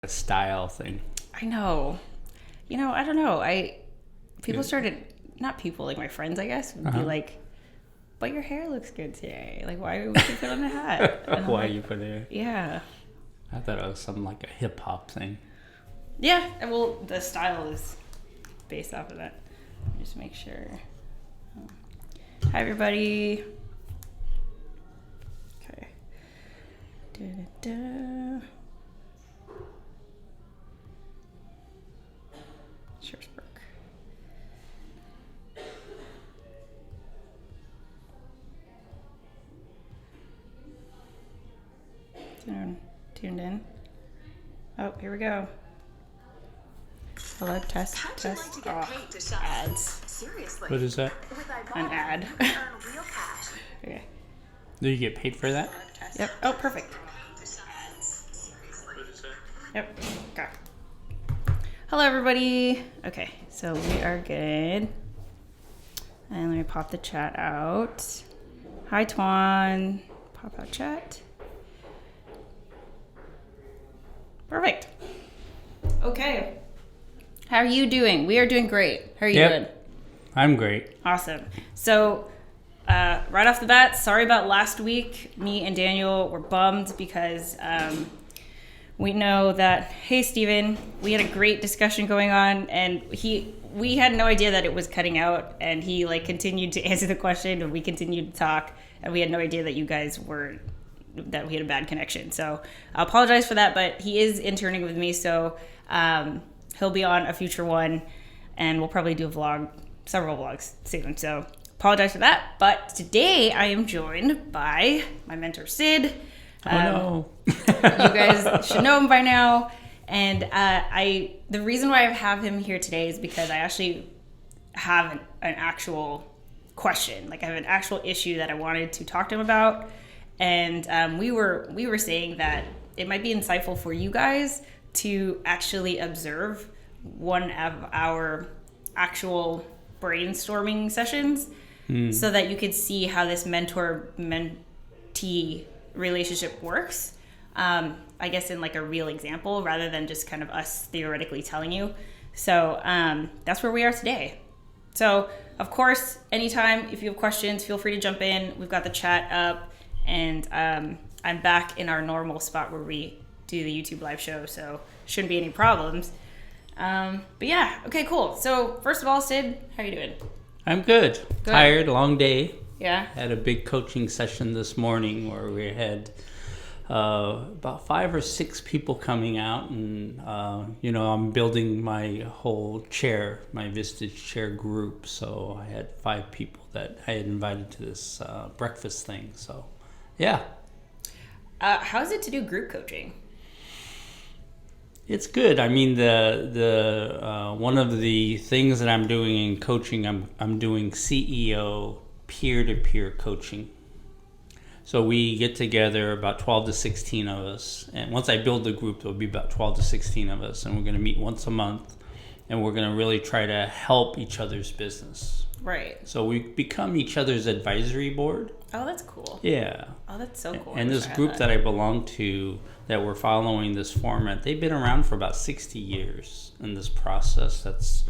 a style thing. I know. I don't know. People started, not people, like my friends, I guess, would be like, but your hair looks good today. Like, why would you put on a hat? Why you put it? Yeah. I thought it was something like a hip hop thing. Yeah. Well, the style is based off of that. Just make sure. Hi, everybody. Okay. Da-da-da. Sharespark. Tuned in. Oh, here we go. Hello, test. Ads. Seriously. What is that? An ad. Okay. Do you get paid for that? Yep. Oh, perfect. What is that? Yep. Okay. Hello, everybody. Okay, so we are good. And let me pop the chat out. Hi, Twan. Pop out chat. Perfect. Okay. How are you doing? We are doing great. How are you doing? I'm great. Awesome. So, right off the bat, sorry about last week. Me and Daniel were bummed because we know that, hey, Steven, we had a great discussion going on, and we had no idea that it was cutting out, and he continued to answer the question, and we continued to talk, and we had no idea that that we had a bad connection. So I apologize for that, but he is interning with me, so he'll be on a future one, and we'll probably do several vlogs soon. So apologize for that. But today I am joined by my mentor, Sid. No. You guys should know him by now. And the reason why I have him here today is because I actually have an actual question. I have an actual issue that I wanted to talk to him about. And we were saying that it might be insightful for you guys to actually observe one of our actual brainstorming sessions so that you could see how this mentor-mentee relationship works. I guess in a real example rather than just kind of us theoretically telling you. So that's where we are today. So of course, anytime if you have questions, feel free to jump in. We've got the chat up, and I'm back in our normal spot where we do the YouTube live show, so shouldn't be any problems. But yeah, okay, cool. So first of all, Sid, how are you doing? I'm good. Tired, long day. Yeah. Had a big coaching session this morning where we had about 5 or 6 people coming out, and I'm building my whole chair, my Vistage chair group. So I had 5 people that I had invited to this breakfast thing. So yeah. How is it to do group coaching? It's good. I mean, the one of the things that I'm doing in coaching, I'm doing CEO peer-to-peer coaching. So we get together, about 12 to 16 of us, and once I build the group, there'll be about 12 to 16 of us, and we're going to meet once a month, and we're going to really try to help each other's business. Right. So we become each other's advisory board. Oh, that's cool. Yeah. Oh, that's so cool. And this group that I belong to, that we're following this format, they've been around for about 60 years in this process that's,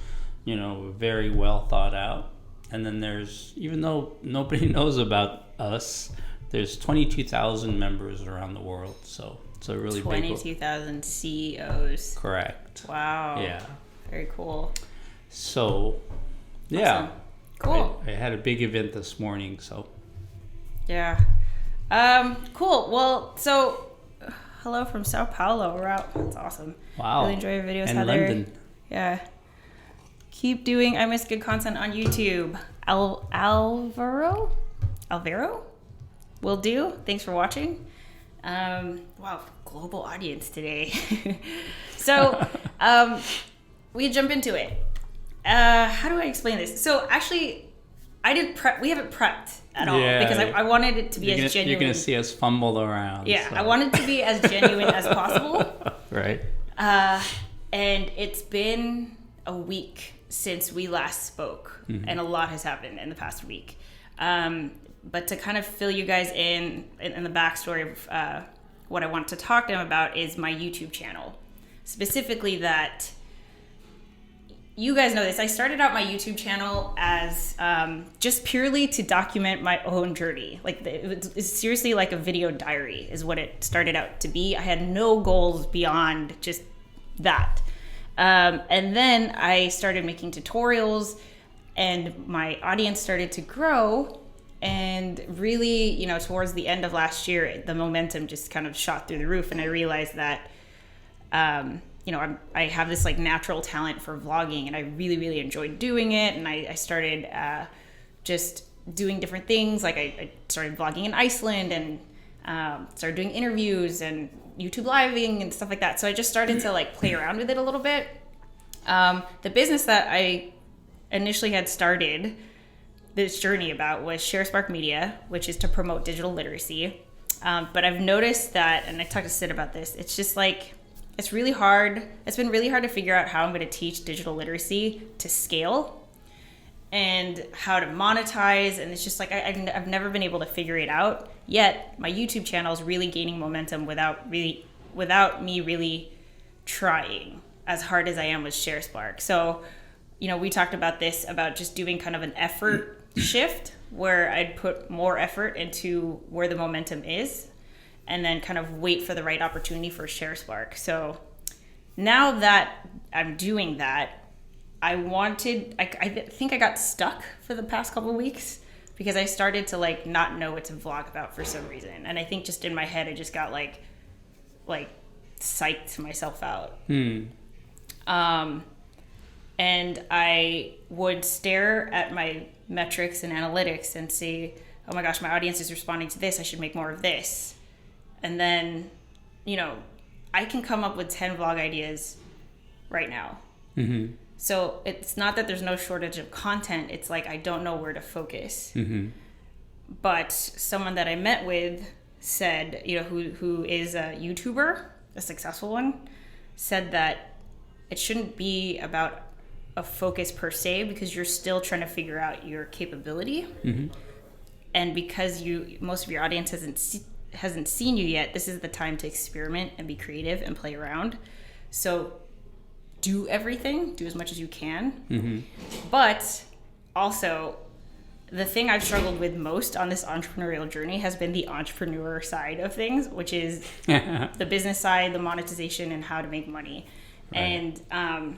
very well thought out. And then there's, even though nobody knows about us, there's 22,000 members around the world. So it's a really 22,000 CEOs. Correct. Wow. Yeah. Very cool. So, yeah. Awesome. Cool. I had a big event this morning, so. Yeah. Cool. Well, so hello from Sao Paulo. We're out. That's awesome. Wow. Really enjoy your videos, and Heather. London. Yeah. Keep doing I Miss Good content on YouTube. Alvaro? Will do. Thanks for watching. Wow, global audience today. So, we jump into it. How do I explain this? So actually, we haven't prepped at all because I wanted it to be as genuine. You're going to see us fumble around. Yeah, so. I wanted to be as genuine as possible. Right. And it's been a week since we last spoke, and a lot has happened in the past week. But to kind of fill you guys in the backstory of what I want to talk to them about is my YouTube channel. specifically that you guys know this. I started out my YouTube channel as just purely to document my own journey. Like it's seriously like a video diary is what it started out to be. I had no goals beyond just that. And then I started making tutorials and my audience started to grow. And really, you know, towards the end of last year, the momentum just kind of shot through the roof. And I realized that, you know, I have this like natural talent for vlogging and I really, really enjoyed doing it. And I started just doing different things. Like I started vlogging in Iceland and started doing interviews and YouTube living and stuff like that. So I just started to like play around with it a little bit. The business that I initially had started this journey about was Sharespark Media, which is to promote digital literacy. But I've noticed that, and I talked to Sid about this, it's just like, it's really hard. It's been really hard to figure out how I'm going to teach digital literacy to scale and how to monetize. And it's just like, I've never been able to figure it out yet. My YouTube channel is really gaining momentum without me really trying as hard as I am with Sharespark. So, you know, we talked about this, about just doing kind of an effort shift where I'd put more effort into where the momentum is and then kind of wait for the right opportunity for Sharespark. So now that I'm doing that, I think I got stuck for the past couple of weeks because I started to like not know what to vlog about for some reason. And I think just in my head, I just got like psyched myself out. And I would stare at my metrics and analytics and say, oh my gosh, my audience is responding to this. I should make more of this. And then, you know, I can come up with 10 vlog ideas right now. Mm-hmm. So it's not that there's no shortage of content. It's like, I don't know where to focus. Mm-hmm. But someone that I met with said, you know, who is a YouTuber, a successful one, said that it shouldn't be about a focus per se because you're still trying to figure out your capability. Mm-hmm. And because most of your audience hasn't seen you yet, this is the time to experiment and be creative and play around. So do everything, do as much as you can. Mm-hmm. But also, the thing I've struggled with most on this entrepreneurial journey has been the entrepreneur side of things, which is the business side, the monetization, and how to make money. Right. And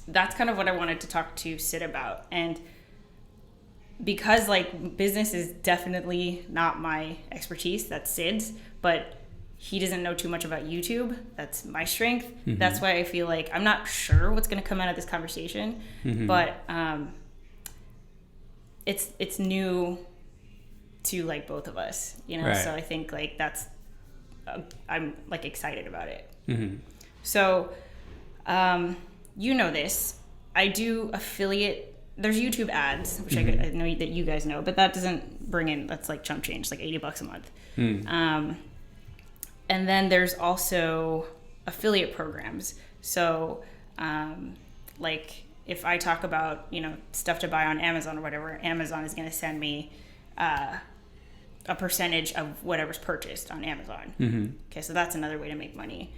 that's kind of what I wanted to talk to Sid about. And because like business is definitely not my expertise, that's Sid's, but he doesn't know too much about YouTube. That's my strength. Mm-hmm. That's why I feel like I'm not sure what's going to come out of this conversation, mm-hmm. but it's new to like both of us, you know? Right. So I think like that's, I'm like excited about it. Mm-hmm. So, you know this, I do affiliate, there's YouTube ads, which mm-hmm. I know that you guys know, but that doesn't bring in, that's like chump change, like $80 a month. Mm. And then there's also affiliate programs. So, like if I talk about, you know, stuff to buy on Amazon or whatever, Amazon is going to send me a percentage of whatever's purchased on Amazon. Mm-hmm. Okay, so that's another way to make money.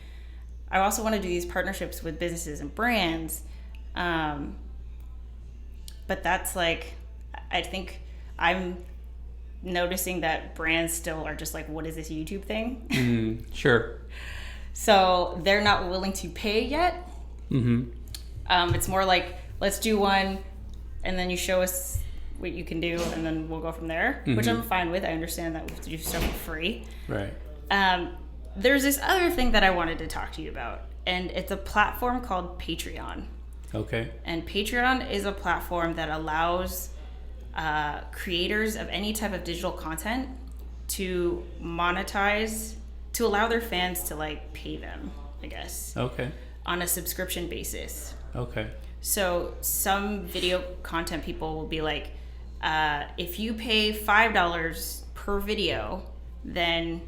I also want to do these partnerships with businesses and brands. But that's like, I think I'm noticing that brands still are just like, what is this YouTube thing? Mm, sure. So they're not willing to pay yet. Mm-hmm. It's more like, let's do one and then you show us what you can do and then we'll go from there, mm-hmm. which I'm fine with. I understand that we have to do stuff for free. Right. There's this other thing that I wanted to talk to you about, and it's a platform called Patreon. Okay. And Patreon is a platform that allows creators of any type of digital content to monetize, to allow their fans to like pay them, I guess. Okay. On a subscription basis. Okay. So some video content people will be like, if you pay $5 per video, then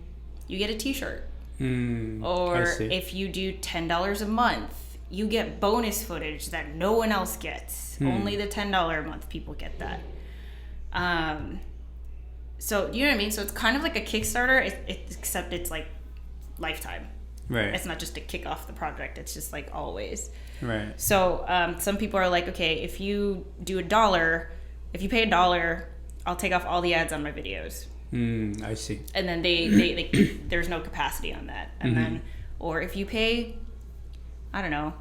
you get a t-shirt. Or if you do $10 a month, you get bonus footage that no one else gets. Only the $10 a month people get that. So you know what I mean? So it's kind of like a Kickstarter, except it's like lifetime. Right. It's not just to kick off the project. It's just like always. Right. So some people are like, okay, if you do $1, if you pay $1, I'll take off all the ads on my videos. I see. And then they there's no capacity on that. And then, or if you pay, I don't know,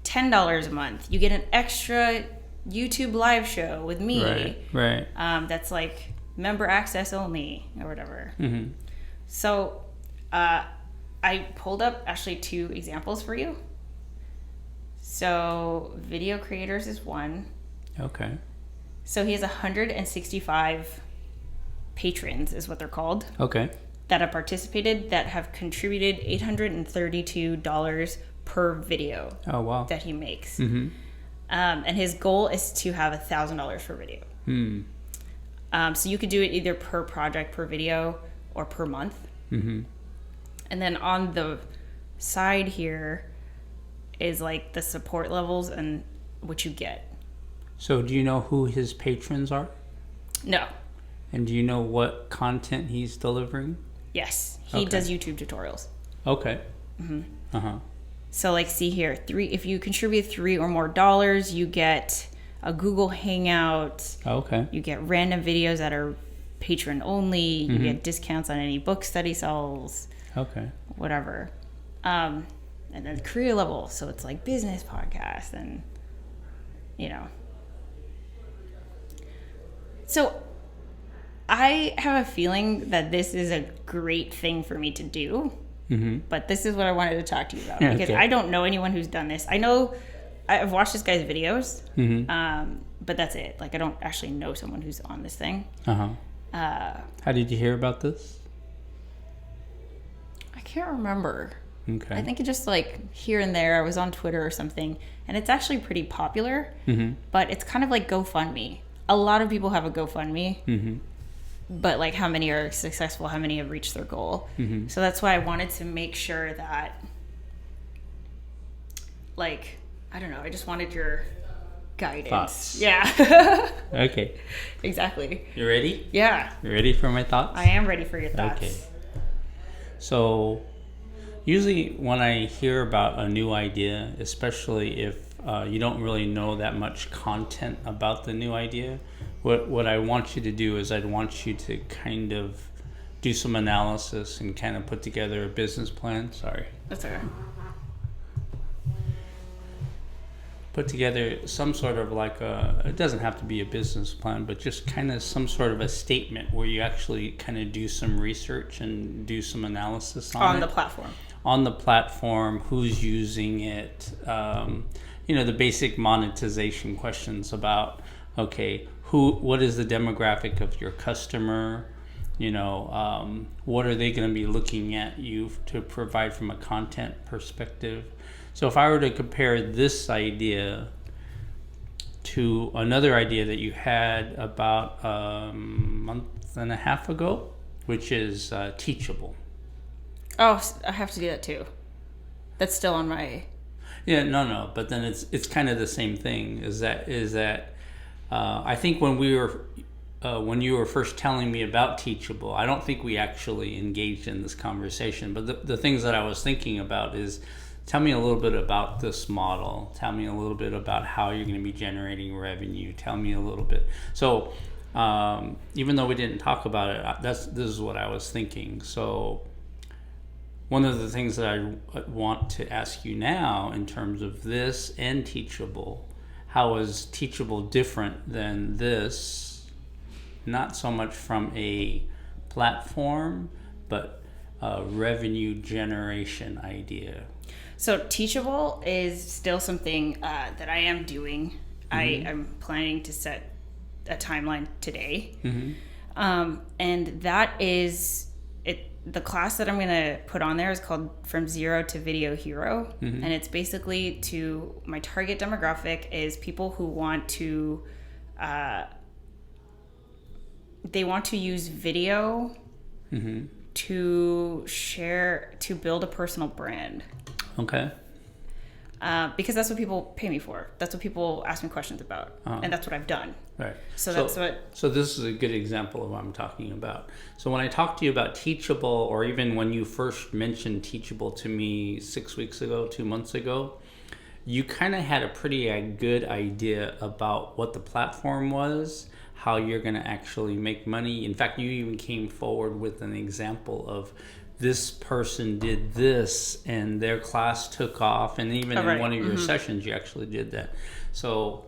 $10 a month, you get an extra YouTube live show with me. Right. That's like member access only or whatever. So I pulled up actually 2 examples for you. So Video Creators is one. Okay. So he has 165 patrons is what they're called. Okay. That have participated, that have contributed $832 per video. Oh, wow. That he makes. And his goal is to have $1,000 per video. So you could do it either per project, per video, or per month. And then on the side here is like the support levels and what you get. So do you know who his patrons are? No. And do you know what content he's delivering? Yes. He does YouTube tutorials. Okay. So like see here, if you contribute $3 or more dollars, you get a Google Hangout. Okay. You get random videos that are patron only. You get discounts on any books that he sells. Okay. Whatever. And then career level. So it's like business podcasts and, you know. So I have a feeling that this is a great thing for me to do. But this is what I wanted to talk to you about. Because I don't know anyone who's done this. I know I've watched this guy's videos. But that's it. Like I don't actually know someone who's on this thing. How did you hear about this? I can't remember. Okay. I think it just like here and there. I was on Twitter or something, and it's actually pretty popular. But it's kind of like GoFundMe. A lot of people have a GoFundMe, but like how many are successful? How many have reached their goal? So that's why I wanted to make sure that, like, I don't know. I just wanted your guidance. Thoughts. Yeah. Okay. Exactly. You ready? Yeah. You ready for my thoughts? I am ready for your thoughts. Okay. So, usually when I hear about a new idea, especially if you don't really know that much content about the new idea, what I want you to do is I'd want you to kind of do some analysis and kind of put together a business plan. Sorry. That's okay. Put together some sort of like it doesn't have to be a business plan, but just kind of some sort of a statement where you actually kind of do some research and do some analysis on the platform. On the platform, who's using it, the basic monetization questions about, okay, what is the demographic of your customer? What are they going to be looking at you to provide from a content perspective? So if I were to compare this idea to another idea that you had about a month and a half ago, which is Teachable. Oh, I have to do that too. That's still on my... Yeah, no. But then it's kind of the same thing. Is that I think when you were first telling me about Teachable, I don't think we actually engaged in this conversation. But the things that I was thinking about is, tell me a little bit about this model. Tell me a little bit about how you're going to be generating revenue. Tell me a little bit. So even though we didn't talk about it, this is what I was thinking. So one of the things that I want to ask you now in terms of this and Teachable, how is Teachable different than this? Not so much from a platform, but a revenue generation idea. So Teachable is still something that I am doing. I am planning to set a timeline today. And that is it. The class that I'm going to put on there is called From Zero to Video Hero. And it's basically to my target demographic is people who want to, they want to use video to share, to build a personal brand. Okay. because that's what people pay me for. That's what people ask me questions about, and that's what I've done. Right. So that's what. So this is a good example of what I'm talking about. So when I talk to you about Teachable, or even when you first mentioned Teachable to me 6 weeks ago, 2 months ago, you kind of had a pretty good idea about what the platform was, how you're going to actually make money. In fact, you even came forward with an example of this person did this and their class took off, and even in one of your sessions you actually did that. So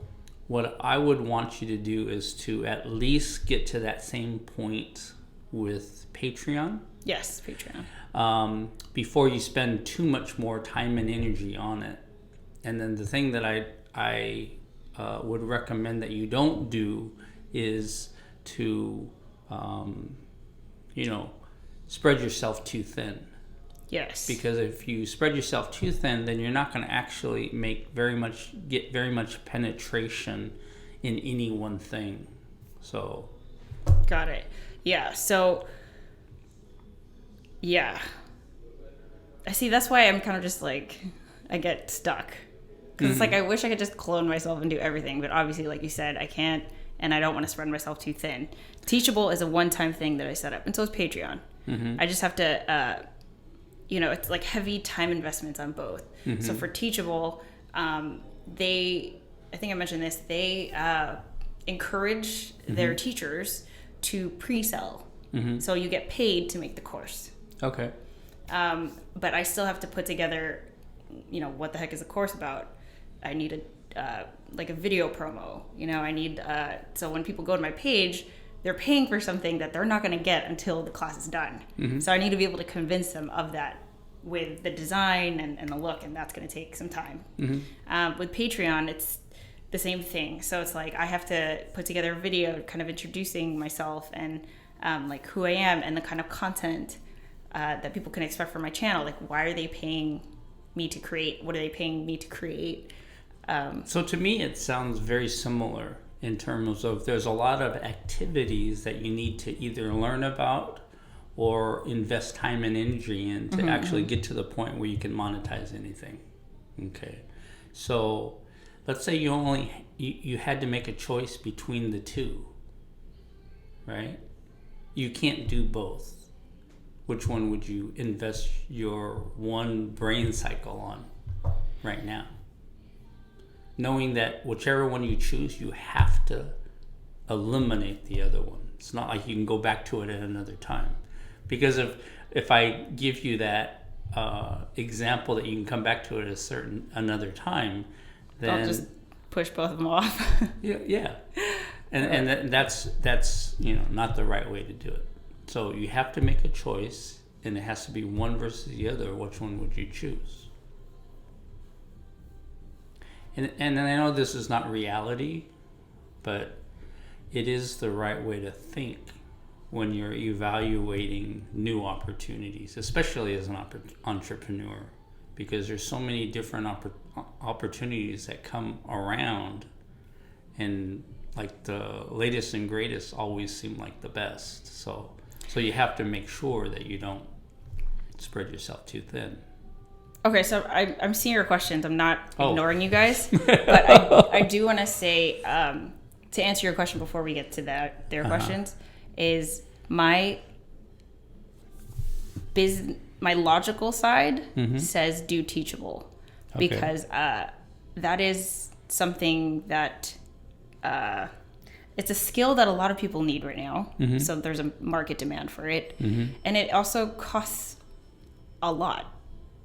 what I would want you to do is to at least get to that same point with Patreon. Yes, Patreon. Before you spend too much more time and energy on it. And then the thing that I would recommend that you don't do is to spread yourself too thin. Yes. Because if you spread yourself too thin, then you're not going to actually get very much penetration in any one thing. So. Got it. Yeah. So. Yeah. I see. That's why I'm kind of just like, I get stuck. Because it's like, I wish I could just clone myself and do everything. But obviously, like you said, I can't. And I don't want to spread myself too thin. Teachable is a one-time thing that I set up. And so is Patreon. I just have to, it's like heavy time investments on both. So for Teachable, I think I mentioned this, they encourage their teachers to pre-sell. So you get paid to make the course. Okay. But I still have to put together, what the heck is a course about? I need a video promo. I need, so when people go to my page, they're paying for something that they're not going to get until the class is done. So I need to be able to convince them of that with the design and the look, and that's going to take some time. With Patreon, it's the same thing. So it's like I have to put together a video kind of introducing myself and like who I am and the kind of content that people can expect from my channel. Like, why are they paying me to create? What are they paying me to create? So to me, it sounds very similar in terms of there's a lot of activities that you need to either learn about or invest time and energy in to actually get to the point where you can monetize anything. Okay. So let's say you had to make a choice between the two, right? You can't do both. Which one would you invest your one brain cycle on right now? Knowing that whichever one you choose, you have to eliminate the other one. It's not like you can go back to it at another time. Because if I give you that example that you can come back to it at another time, then I'll just push both of them off. yeah. And that's not the right way to do it. So you have to make a choice, and it has to be one versus the other. Which one would you choose? And I know this is not reality, but it is the right way to think when you're evaluating new opportunities, especially as an entrepreneur, because there's so many different opportunities that come around, and like the latest and greatest always seem like the best. So you have to make sure that you don't spread yourself too thin. Okay, so I'm seeing your questions. I'm not ignoring you guys, but I do want to say, to answer your question before we get to their questions, is my logical side says do Teachable, because that is something that it's a skill that a lot of people need right now. So there's a market demand for it, and it also costs a lot.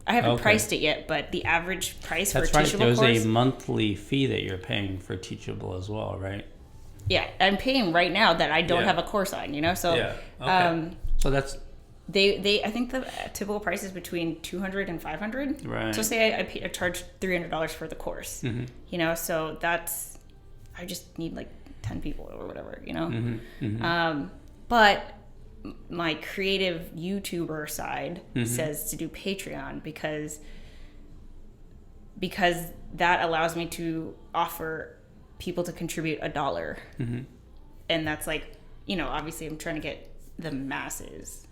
I haven't priced it yet, but the average price for a Teachable course... There's a monthly fee that you're paying for Teachable as well, right? Yeah, I'm paying right now that I don't have a course on, So, so that's... I think the typical price is between $200 and $500. Right. So say I charge $300 for the course, so that's... I just need like 10 people or whatever, But my creative YouTuber side says to do Patreon because that allows me to offer people to contribute $1. And that's like, obviously I'm trying to get the masses.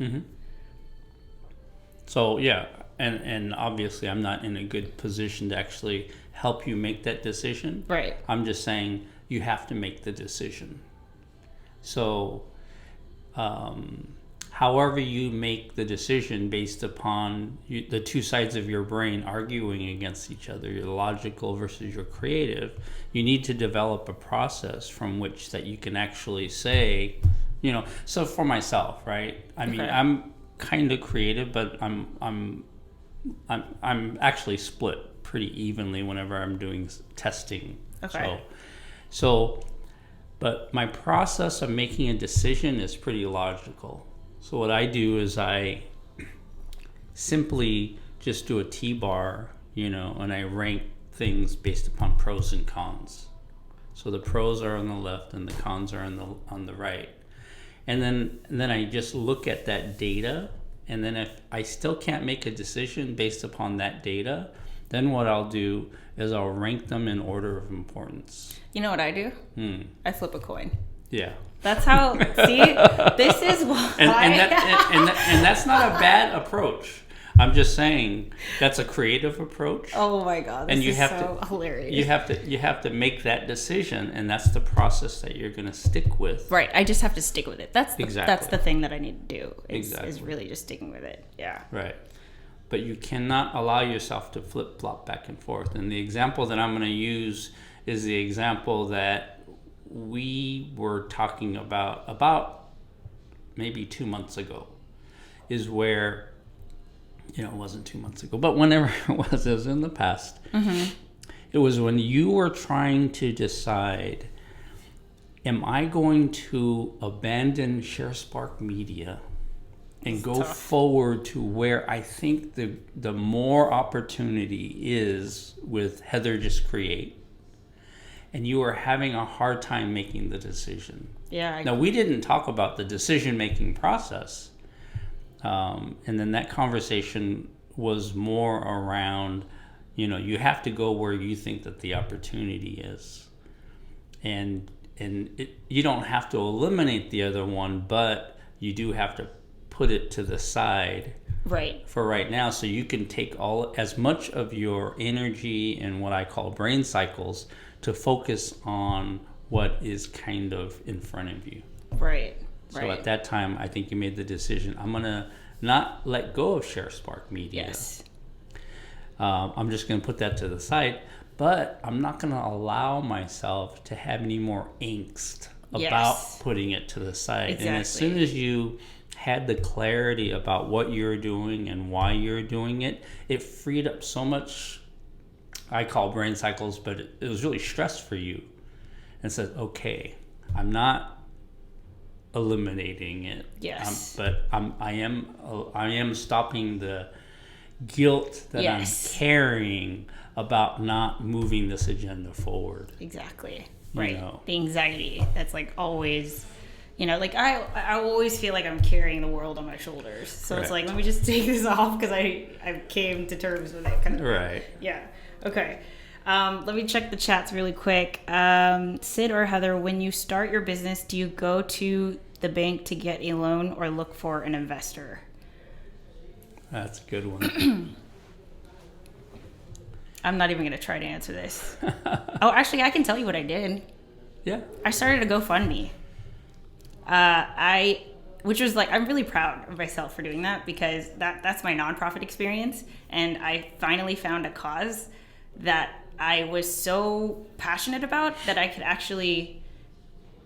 So yeah, and obviously I'm not in a good position to actually help you make that decision. Right. I'm just saying you have to make the decision. So, however you make the decision based upon the two sides of your brain arguing against each other, your logical versus your creative, you need to develop a process from which that you can actually say, so for myself, right? I mean, I'm kind of creative, but I'm actually split pretty evenly whenever I'm doing testing. Okay. But my process of making a decision is pretty logical. So what I do is I simply just do a T-bar, and I rank things based upon pros and cons. So the pros are on the left and the cons are on the right. And then I just look at that data, and then if I still can't make a decision based upon that data, then what I'll do is I'll rank them in order of importance. You know what I do? I flip a coin. Yeah. That's how. See, this is why. And that's not a bad approach. I'm just saying that's a creative approach. Oh my God, this is so hilarious. You have to make that decision, and that's the process that you're going to stick with. Right. I just have to stick with it. That's the thing that I need to do. Is really just sticking with it. Yeah. Right. But you cannot allow yourself to flip-flop back and forth. And the example that I'm going to use is the example that we were talking about maybe 2 months ago, is where, it wasn't 2 months ago, but whenever it was in the past. Mm-hmm. It was when you were trying to decide, am I going to abandon Sharespark Media and go forward to where I think the more opportunity is with HeatherJustCreate, and you are having a hard time making the decision. Yeah. Now, we didn't talk about the decision-making process, and then that conversation was more around, you have to go where you think that the opportunity is, and you don't have to eliminate the other one, but you do have to put it to the side for right now, so you can take as much of your energy and what I call brain cycles to focus on what is kind of in front of you. So at that time, I think you made the decision, I'm gonna not let go of Sharespark Media. Yes. I'm just gonna put that to the side, but I'm not gonna allow myself to have any more angst about putting it to the side. Exactly. And as soon as you had the clarity about what you're doing and why you're doing it, it freed up so much, I call brain cycles, but it was really stress for you. And said, okay, I'm not eliminating it. Yes. But I am stopping the guilt that I'm carrying about not moving this agenda forward. Exactly. Right. The anxiety that's always, I always feel like I'm carrying the world on my shoulders. So it's let me just take this off because I came to terms with it. Kind of. Right. Yeah. Okay. Let me check the chats really quick. Sid or Heather, when you start your business, do you go to the bank to get a loan or look for an investor? That's a good one. I'm not even going to try to answer this. Oh, actually, I can tell you what I did. Yeah. I started a GoFundMe. Which was I'm really proud of myself for doing that, because that's my nonprofit experience. And I finally found a cause that I was so passionate about that I could actually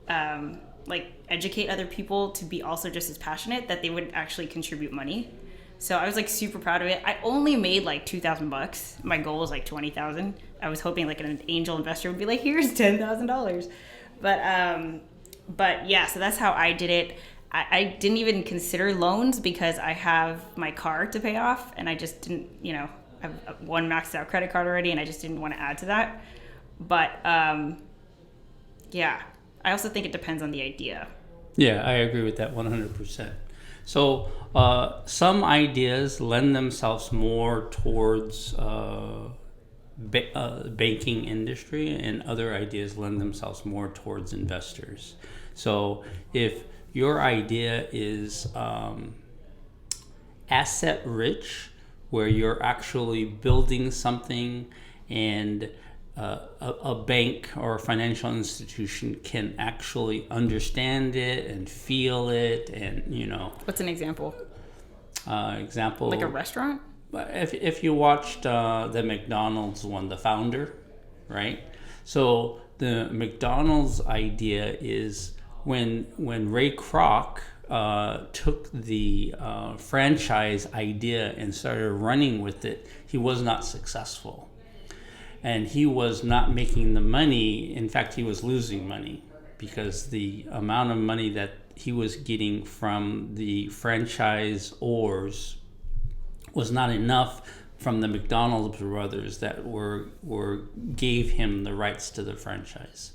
educate other people to be also just as passionate, that they would actually contribute money. So I was super proud of it. I only made $2,000. My goal was $20,000. I was hoping an angel investor would be here's $10,000. But yeah, so that's how I did it. I didn't even consider loans because I have my car to pay off, and I just didn't, I have one maxed out credit card already, and I just didn't want to add to that. But yeah, I also think it depends on the idea. Yeah, I agree with that 100%. So some ideas lend themselves more towards banking industry, and other ideas lend themselves more towards investors. So if your idea is asset rich, where you're actually building something, and a bank or a financial institution can actually understand it and feel it, and What's an example? Example, Like a restaurant? if you watched the McDonald's one, The Founder, right? So the McDonald's idea is when Ray Kroc took the franchise idea and started running with it, he was not successful. And he was not making the money. In fact, he was losing money because the amount of money that he was getting from the franchisors was not enough from the McDonald's brothers that gave him the rights to the franchise.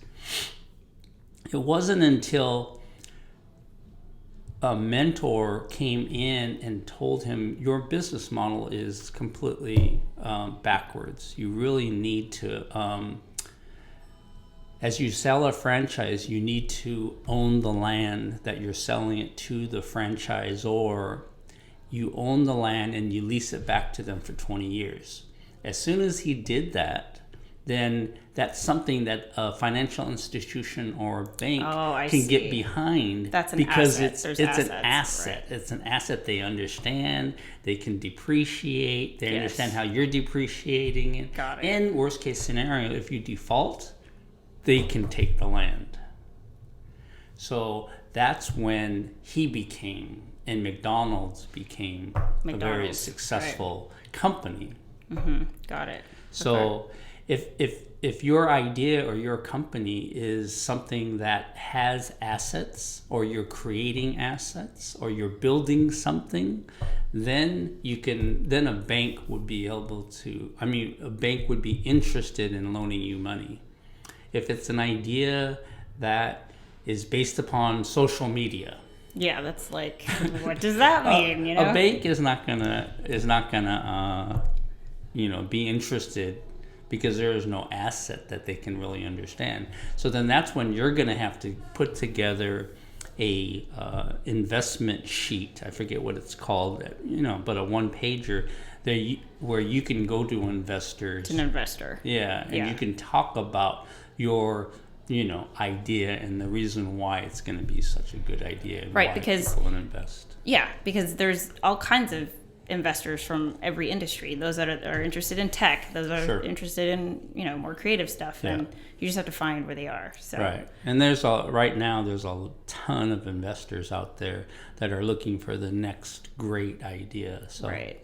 It wasn't until a mentor came in and told him, your business model is completely backwards. You really need to, as you sell a franchise, you need to own the land that you're selling it to the franchisor. You own the land and you lease it back to them for 20 years. As soon as he did that, then that's something that a financial institution or a bank can get behind. That's an because asset. it's an asset. Right? It's an asset they understand. They can depreciate. They understand how you're depreciating it. Got it. And worst case scenario, if you default, they can take the land. So that's when he became, and McDonald's became a very successful company. Mm-hmm. Got it. So if your idea or your company is something that has assets, or you're creating assets, or you're building something, then a bank would be a bank would be interested in loaning you money. If it's an idea that is based upon social media. Yeah, that's like, what does that mean? A bank is not gonna be interested, because there is no asset that they can really understand. So then that's when you're gonna have to put together a investment sheet. I forget what it's called, but a one-pager where you can go to investors. It's an investor. Yeah, and you can talk about your idea and the reason why it's going to be such a good idea, and right? Why because people invest. Yeah, because there's all kinds of investors from every industry. Those that are interested in tech, those that are interested in more creative stuff, and you just have to find where they are. So. Right, and right now there's a ton of investors out there that are looking for the next great idea. So. Right,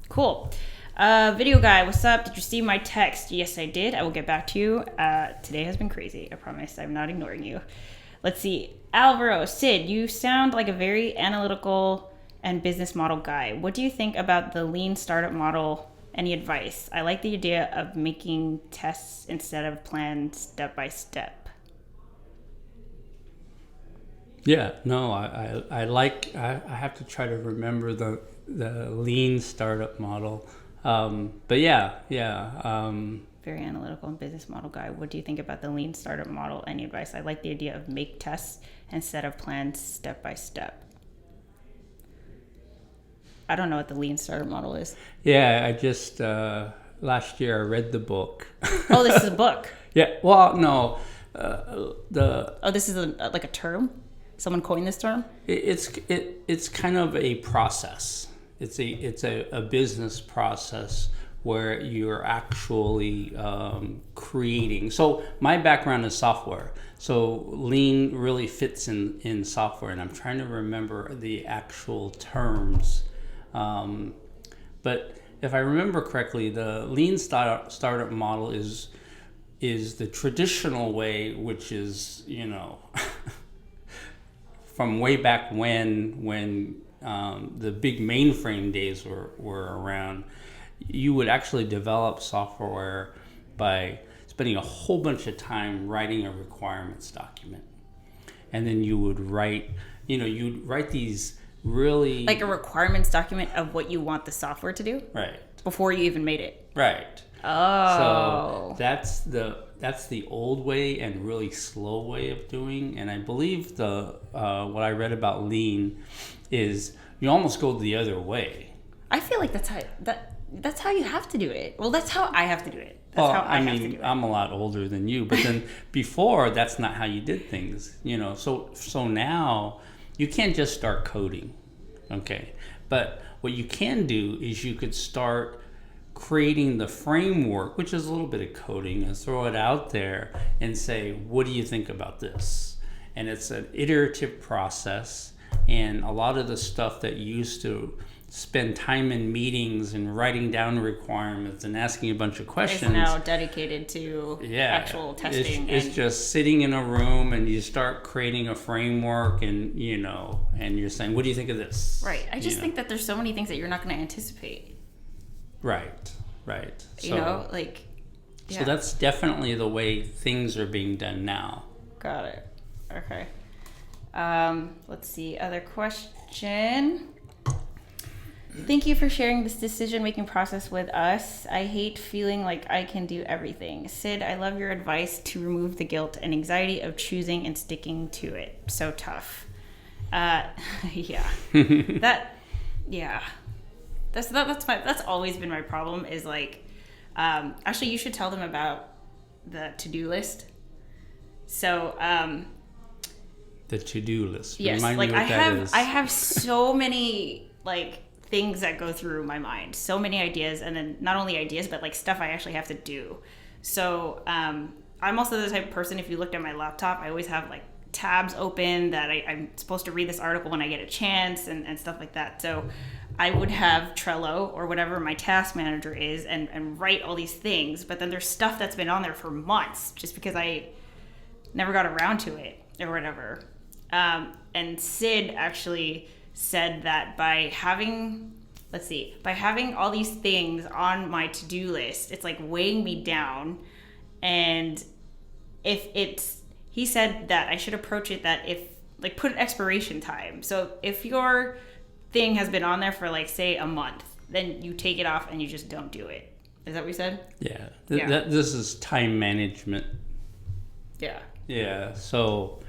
cool. Video guy, what's up? Did you see my text? Yes, I did. I will get back to you. Today has been crazy. I promise I'm not ignoring you. Let's see. Alvaros, Sid, you sound like a very analytical and business model guy. What do you think about the lean startup model? Any advice? I like the idea of making tests instead of planned step by step. Yeah, no, I have to try to remember the lean startup model. But yeah. Very analytical and business model guy. What do you think about the lean startup model? Any advice? I like the idea of make tests instead of planned step by step. I don't know what the lean startup model is. Yeah, I just last year I read the book. Oh, this is a book. Yeah. Well, no. This is like a term. Someone coined this term. It's kind of a process. It's a business process where you're actually creating. So my background is software. So lean really fits in software, and I'm trying to remember the actual terms. But if I remember correctly, the lean startup model is the traditional way, which is from way back when the big mainframe days were around. You would actually develop software by spending a whole bunch of time writing a requirements document, and then you would write these really like a requirements document of what you want the software to do, right, before you even made it. Right. Oh. So that's the old way and really slow way of doing. And I believe what I read about lean is you almost go the other way. I feel like that's how you have to do it. Well, that's how I have to do it. That's how I have to do it. I'm a lot older than you, but then before, that's not how you did things, So now you can't just start coding, okay? But what you can do is you could start creating the framework, which is a little bit of coding, and throw it out there and say, what do you think about this? And it's an iterative process, and a lot of the stuff that you used to spend time in meetings and writing down requirements and asking a bunch of questions is now dedicated to actual testing. It's just sitting in a room and you start creating a framework, and and you're saying, what do you think of this? Right. I just think that there's so many things that you're not going to anticipate. Right. So, So that's definitely the way things are being done now. Got it. Okay. Let's see. Other question. Thank you for sharing this decision-making process with us. I hate feeling like I can do everything. Sid, I love your advice to remove the guilt and anxiety of choosing and sticking to it. So tough. Yeah. That's always been my problem is actually you should tell them about the to-do list. So, the to-do list. Yes, Remind me what that is. I have so many things that go through my mind, so many ideas, and then not only ideas, but stuff I actually have to do. So, I'm also the type of person, if you looked at my laptop, I always have tabs open that I'm supposed to read this article when I get a chance and stuff like that. So I would have Trello or whatever my task manager is and write all these things, but then there's stuff that's been on there for months just because I never got around to it or whatever. And Sid actually said that by having all these things on my to-do list, it's weighing me down. And he said that I should approach it that if put an expiration time. So if your thing has been on there for say a month, then you take it off and you just don't do it. Is that what you said? Yeah. This is time management. Yeah. Yeah. So,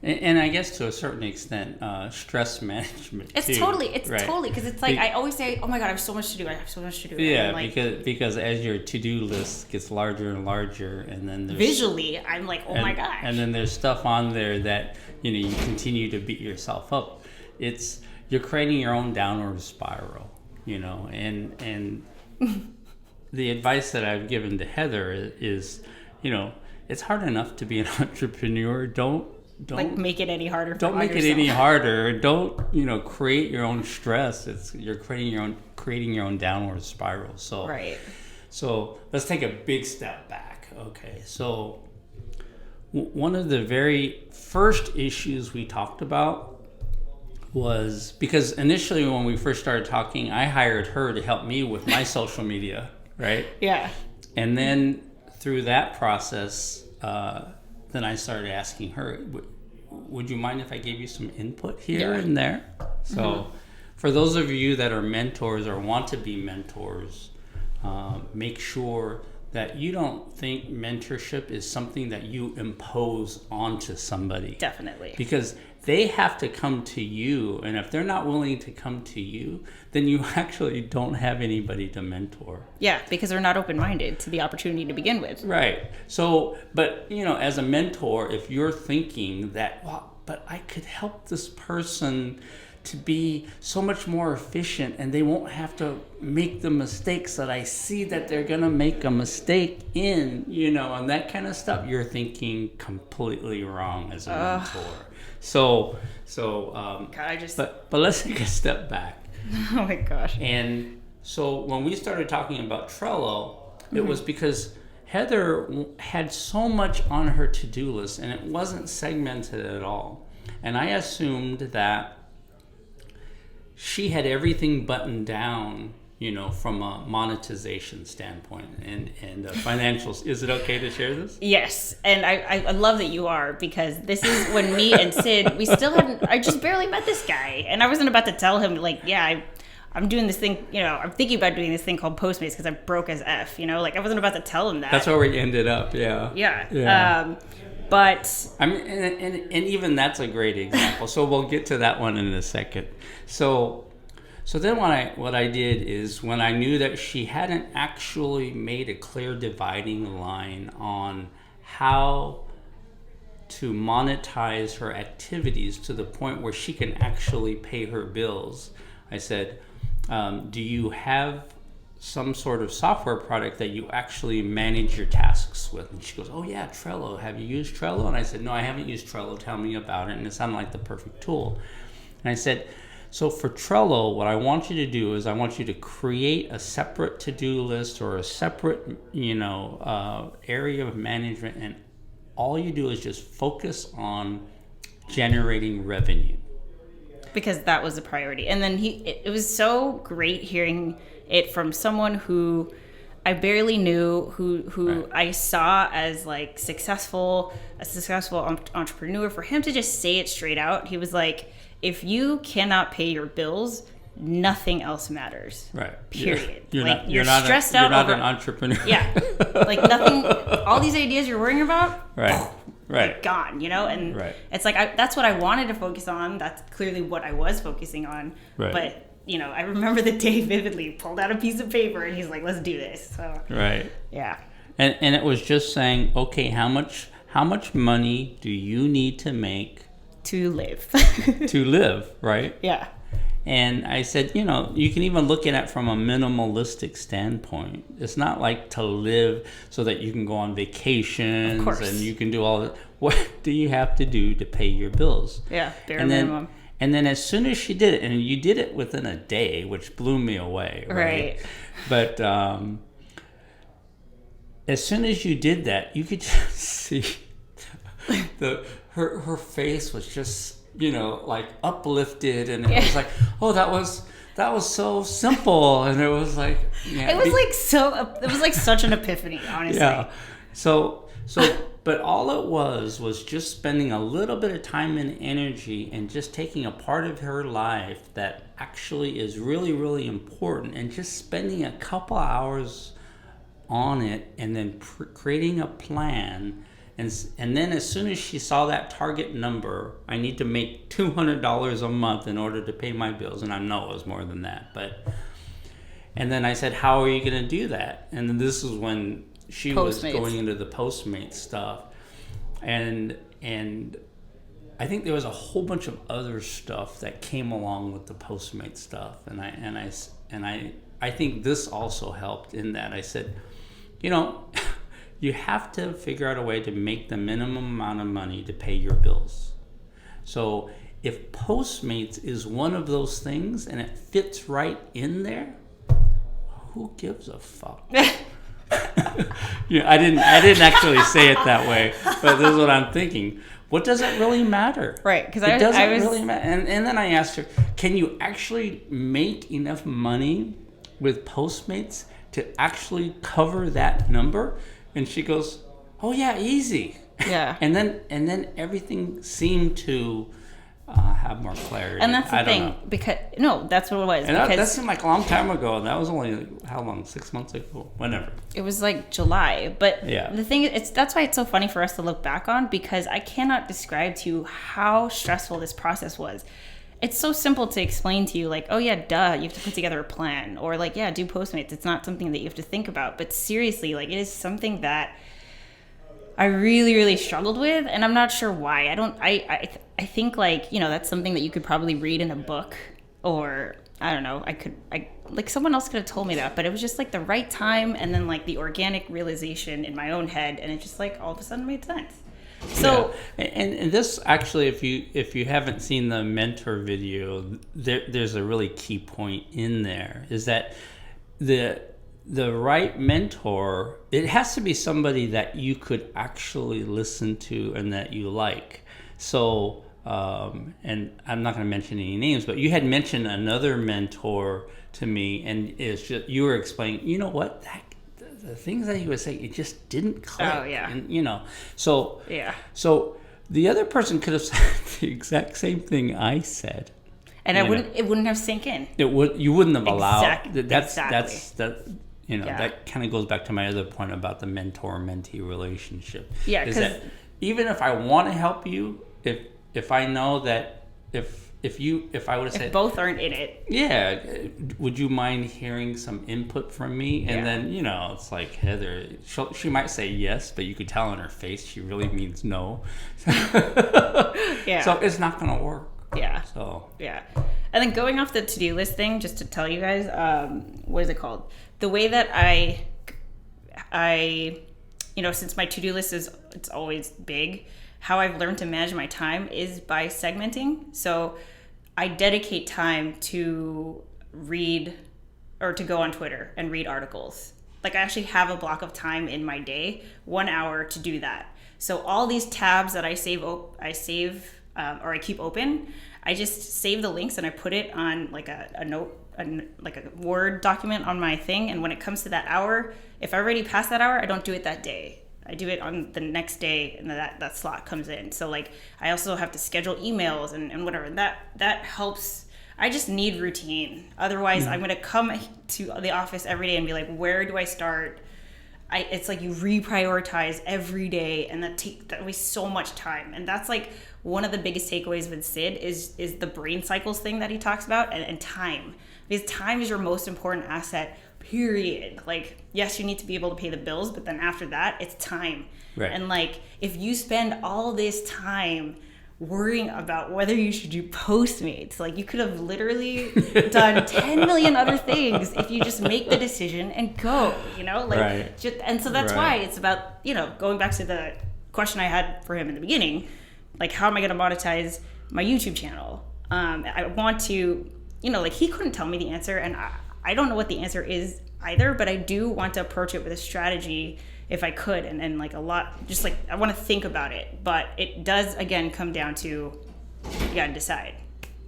and I guess to a certain extent, stress management. It's too, totally right? Because it's I always say, oh my God, I have so much to do. I have so much to do. Yeah, because as your to-do list gets larger and larger, and then there's visually, I'm my gosh. And then there's stuff on there that you continue to beat yourself up. You're creating your own downward spiral, and the advice that I've given to Heather is, it's hard enough to be an entrepreneur. Don't make it any harder. Don't make it any harder. Don't create your own stress. You're creating your own downward spiral. So right. So let's take a big step back. Okay, so one of the very first issues we talked about was because initially when we first started talking, I hired her to help me with my social media, right? Yeah. And then through that process, then I started asking her, would you mind if I gave you some input here and there? So for those of you that are mentors or want to be mentors, make sure that you don't think mentorship is something that you impose onto somebody. Definitely. Because they have to come to you, and if they're not willing to come to you, then you actually don't have anybody to mentor. Yeah, because they're not open-minded to the opportunity to begin with. Right. So, but as a mentor, if you're thinking that, but I could help this person to be so much more efficient and they won't have to make the mistakes that I see that they're going to make a mistake in, and that kind of stuff, you're thinking completely wrong as a mentor. So, but let's take a step back. Oh my gosh. And so when we started talking about Trello, it was because Heather had so much on her to-do list and it wasn't segmented at all. And I assumed that she had everything buttoned down, from a monetization standpoint and financials. Is it okay to share this? Yes. And I love that you are, because this is when me and Sid, I just barely met this guy. And I wasn't about to tell him, I'm doing this thing, I'm thinking about doing this thing called Postmates because I'm broke as F, I wasn't about to tell him that. That's where we ended up, yeah. Yeah. But I mean, and even that's a great example. So we'll get to that one in a second. So So then what I did is, when I knew that she hadn't actually made a clear dividing line on how to monetize her activities to the point where she can actually pay her bills, I said, do you have some sort of software product that you actually manage your tasks with? And she goes, oh yeah, Trello. Have you used Trello? And I said, no, I haven't used Trello. Tell me about it. And it sounded like the perfect tool. And I said, so for Trello, what I want you to do is I want you to create a separate to-do list or a separate, area of management, and all you do is just focus on generating revenue. Because that was a priority. And then it was so great hearing it from someone who I barely knew, who Right. I saw as like a successful entrepreneur. For him to just say it straight out, he was like, if you cannot pay your bills, nothing else matters. Right. Period. You're not stressed you're out not over an entrepreneur. Yeah. Like nothing, all these ideas you're worrying about, Right. gone, and Right. it's like that's what I wanted to focus on. That's clearly what I was focusing on. Right. But I remember the day vividly. Pulled out a piece of paper and he's like, let's do this. So Right. yeah. And it was just saying, okay, how much money do you need to make To live. to live, right? Yeah. And I said, you can even look at it from a minimalistic standpoint. It's not like to live so that you can go on vacations and you can do all that. What do you have to do to pay your bills? Yeah, bare minimum. And then as soon as she did it, and you did it within a day, which blew me away, right? But as soon as you did that, you could just see her face was just like uplifted, and it was like, oh, that was so simple, and it was like, it was like such an epiphany, honestly. Yeah. So but all it was just spending a little bit of time and energy and just taking a part of her life that actually is really, really important, and just spending a couple hours on it, and then creating a plan. And then as soon as she saw that target number, I need to make $200 a month in order to pay my bills. And I know it was more than that. And then I said, how are you going to do that? And then this is when she was going into the Postmates stuff. And I think there was a whole bunch of other stuff that came along with the Postmates stuff. And I think this also helped in that. I said, you have to figure out a way to make the minimum amount of money to pay your bills. So if Postmates is one of those things and it fits right in there, who gives a fuck? I didn't actually say it that way, but this is what I'm thinking. What does it really matter? Right, because it doesn't really matter. And then I asked her, can you actually make enough money with Postmates to actually cover that number? And she goes, oh yeah, easy. Yeah. And then everything seemed to have more clarity. And that's the thing, because that's what it was. And that seemed like a long time ago, and that was only how long? 6 months ago, whenever. It was like July, but yeah. The thing is, that's why it's so funny for us to look back on, because I cannot describe to you how stressful this process was. It's so simple to explain to you, like, oh yeah, duh, you have to put together a plan, or like, yeah, do Postmates. It's not something that you have to think about, but seriously, like, it is something that I really, really struggled with, and I'm not sure why. I think like, that's something that you could probably read in a book, or I don't know, like someone else could have told me that, but it was just like the right time, and then like the organic realization in my own head, and it just like all of a sudden made sense. So and this actually, if you haven't seen the mentor video, there's a really key point in there, is that the right mentor, it has to be somebody that you could actually listen to and that you like. So and I'm not going to mention any names, but you had mentioned another mentor to me, and it's just, you were explaining, the things that he was saying, it just didn't click. Oh yeah. And so yeah. So the other person could have said the exact same thing I said, and it wouldn't have sink in. You wouldn't have allowed. Exactly. That kind of goes back to my other point about the mentor-mentee relationship. Yeah, is that even if I want to help you, if I know that if if I would have said both aren't in it, yeah, would you mind hearing some input from me? And then, you know, it's like Heather, she might say yes, but you could tell in her face she really means no. Yeah. So it's not going to work. Yeah. So yeah. And then going off the to-do list thing, just to tell you guys, what is it called? The way that I you know, since my to-do list it's always big, how I've learned to manage my time is by segmenting. So I dedicate time to read or to go on Twitter and read articles. Like I actually have a block of time in my day, 1 hour to do that. So all these tabs that I save or I keep open, I just save the links and I put it on like a note, like a Word document on my thing. And when it comes to that hour, if I already passed that hour, I don't do it that day. I do it on the next day, and that slot comes in. So like I also have to schedule emails and whatever. That helps. I just need routine. Otherwise, I'm gonna come to the office every day and be like, where do I start? It's like you reprioritize every day, and that wastes so much time. And that's like one of the biggest takeaways with Sid is the brain cycles thing that he talks about, and time. Because time is your most important asset, period. Like, yes, you need to be able to pay the bills, but then after that, it's time. Right. And like, if you spend all this time worrying about whether you should do Postmates, like you could have literally done 10 million other things if you just make the decision and go, you know, like, right. And so that's why it's about, you know, going back to the question I had for him in the beginning, like, how am I going to monetize my YouTube channel? I want to, you know, like he couldn't tell me the answer, and I don't know what the answer is either, but I do want to approach it with a strategy if I could, and like a lot, just like I want to think about it. But it does again come down to you gotta decide.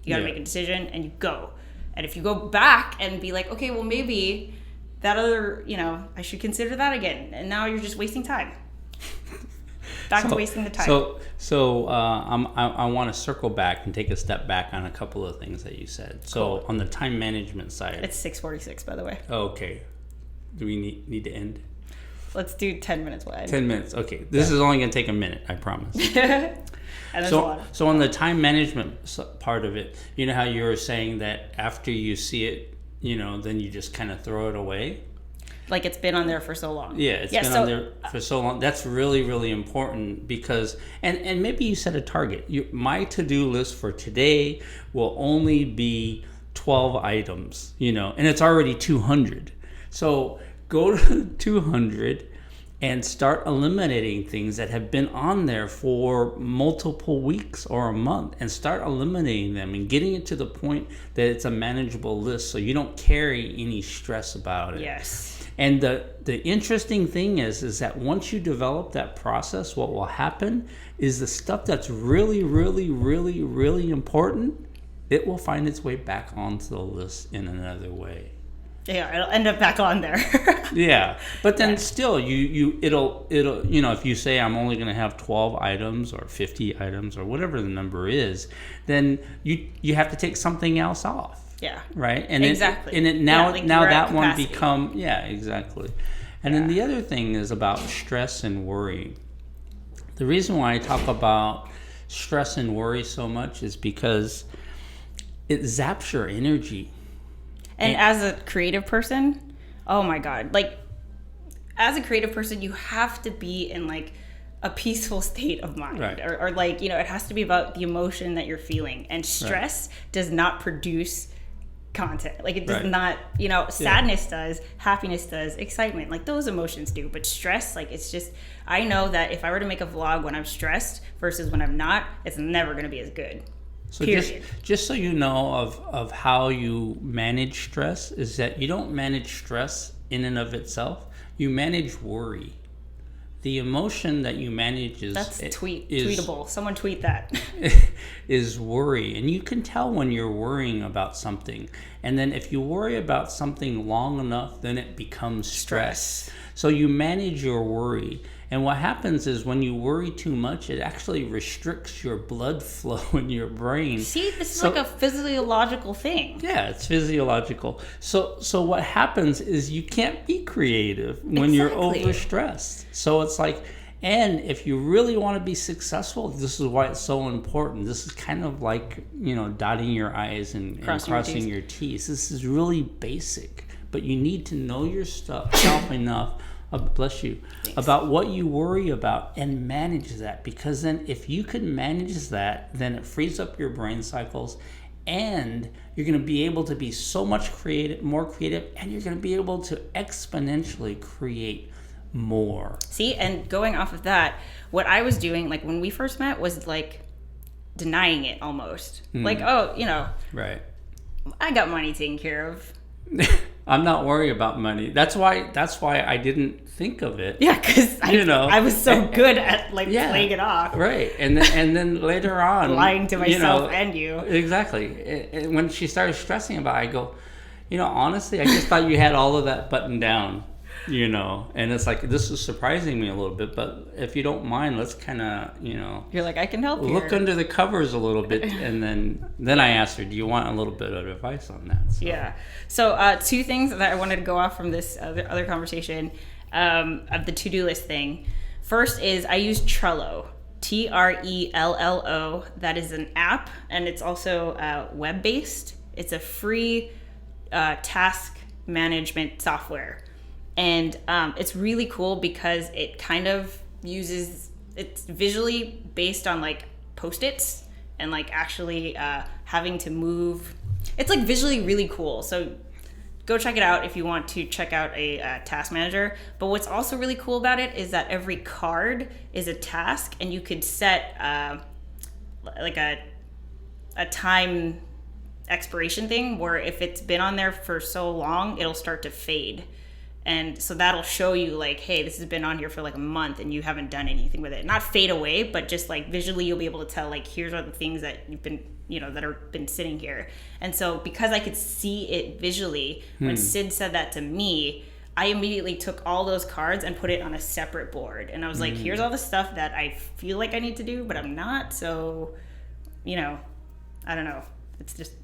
You gotta make a decision and you go. And if you go back and be like, okay, well maybe that other, you know, I should consider that again, and now you're just wasting time. Back to wasting the time. So I want to circle back and take a step back on a couple of things that you said. So on the time management side, it's 6:46, by the way. Okay, do we need to end? Let's do 10 minutes wide. 10 minutes. Okay, this is only going to take a minute, I promise. And so on the time management part of it, you know how you were saying that after you see it, you know, then you just kind of throw it away. Like it's been on there for so long. Yeah, it's been on there for so long. That's really, really important because, and maybe you set a target. My to-do list for today will only be 12 items, you know, and it's already 200. So go to 200 and start eliminating things that have been on there for multiple weeks or a month, and start eliminating them and getting it to the point that it's a manageable list so you don't carry any stress about it. Yes. And the interesting thing is that once you develop that process, what will happen is the stuff that's really, really, really, really important, it will find its way back onto the list in another way. Yeah, it'll end up back on there. Yeah, but then still, it'll you know, if you say I'm only going to have 12 items or 50 items or whatever the number is, then you have to take something else off. Yeah. Right. And exactly. Now that capacity. one become exactly. And then the other thing is about stress and worry. The reason why I talk about stress and worry so much is because it zaps your energy. And as a creative person, oh my God, like as a creative person, you have to be in like a peaceful state of mind, right. or like, you know, it has to be about the emotion that you're feeling, and stress does not produce content. Like it does not, you know, sadness does, happiness does, excitement, like those emotions do, but stress, like it's just, I know that if I were to make a vlog when I'm stressed versus when I'm not, it's never going to be as good. So just so you know of how you manage stress, is that you don't manage stress in and of itself. You manage worry. The emotion that you manage is... That's tweetable. Someone tweet that. is worry. And you can tell when you're worrying about something. And then if you worry about something long enough, then it becomes stress. So you manage your worry. And what happens is when you worry too much, it actually restricts your blood flow in your brain. See, this is like a physiological thing. Yeah, it's physiological. So what happens is you can't be creative when you're overstressed. So it's like, And if you really want to be successful, this is why it's so important. This is kind of like, dotting your I's and crossing your T's. This is really basic, but you need to know your self enough, bless you, about what you worry about and manage that. Because then if you can manage that, then it frees up your brain cycles, and you're going to be able to be so much more creative, and you're going to be able to exponentially create more. See, and going off of that, what I was doing, like when we first met, was like denying it almost. Like, right, I got money taken care of. I'm not worried about money. That's why I didn't think of it. Yeah, because I was so good at playing it off. Right, and then later on, lying to myself and you. Exactly. And when she started stressing about it, I go, honestly, I just thought you had all of that buttoned down. And it's like, this is surprising me a little bit, but if you don't mind, let's kind of, you're like, I can help you. Look under the covers a little bit. And then I asked her, do you want a little bit of advice on that? So. Yeah. So 2 things that I wanted to go off from this other conversation of the to-do list thing. First is I use Trello, Trello. That is an app, and it's also web-based. It's a free task management software. And it's really cool because it kind of it's visually based on Post-its and actually having to move. It's visually really cool. So go check it out if you want to check out a task manager. But what's also really cool about it is that every card is a task, and you could set a time expiration thing where if it's been on there for so long, it'll start to fade. And so that'll show you hey, this has been on here for a month and you haven't done anything with it. Not fade away, but just visually you'll be able to tell here's are the things that you've been, that are been sitting here. And so because I could see it visually, when Sid said that to me, I immediately took all those cards and put it on a separate board. And I was like, here's all the stuff that I feel like I need to do, but I'm not. So, I don't know. It's just,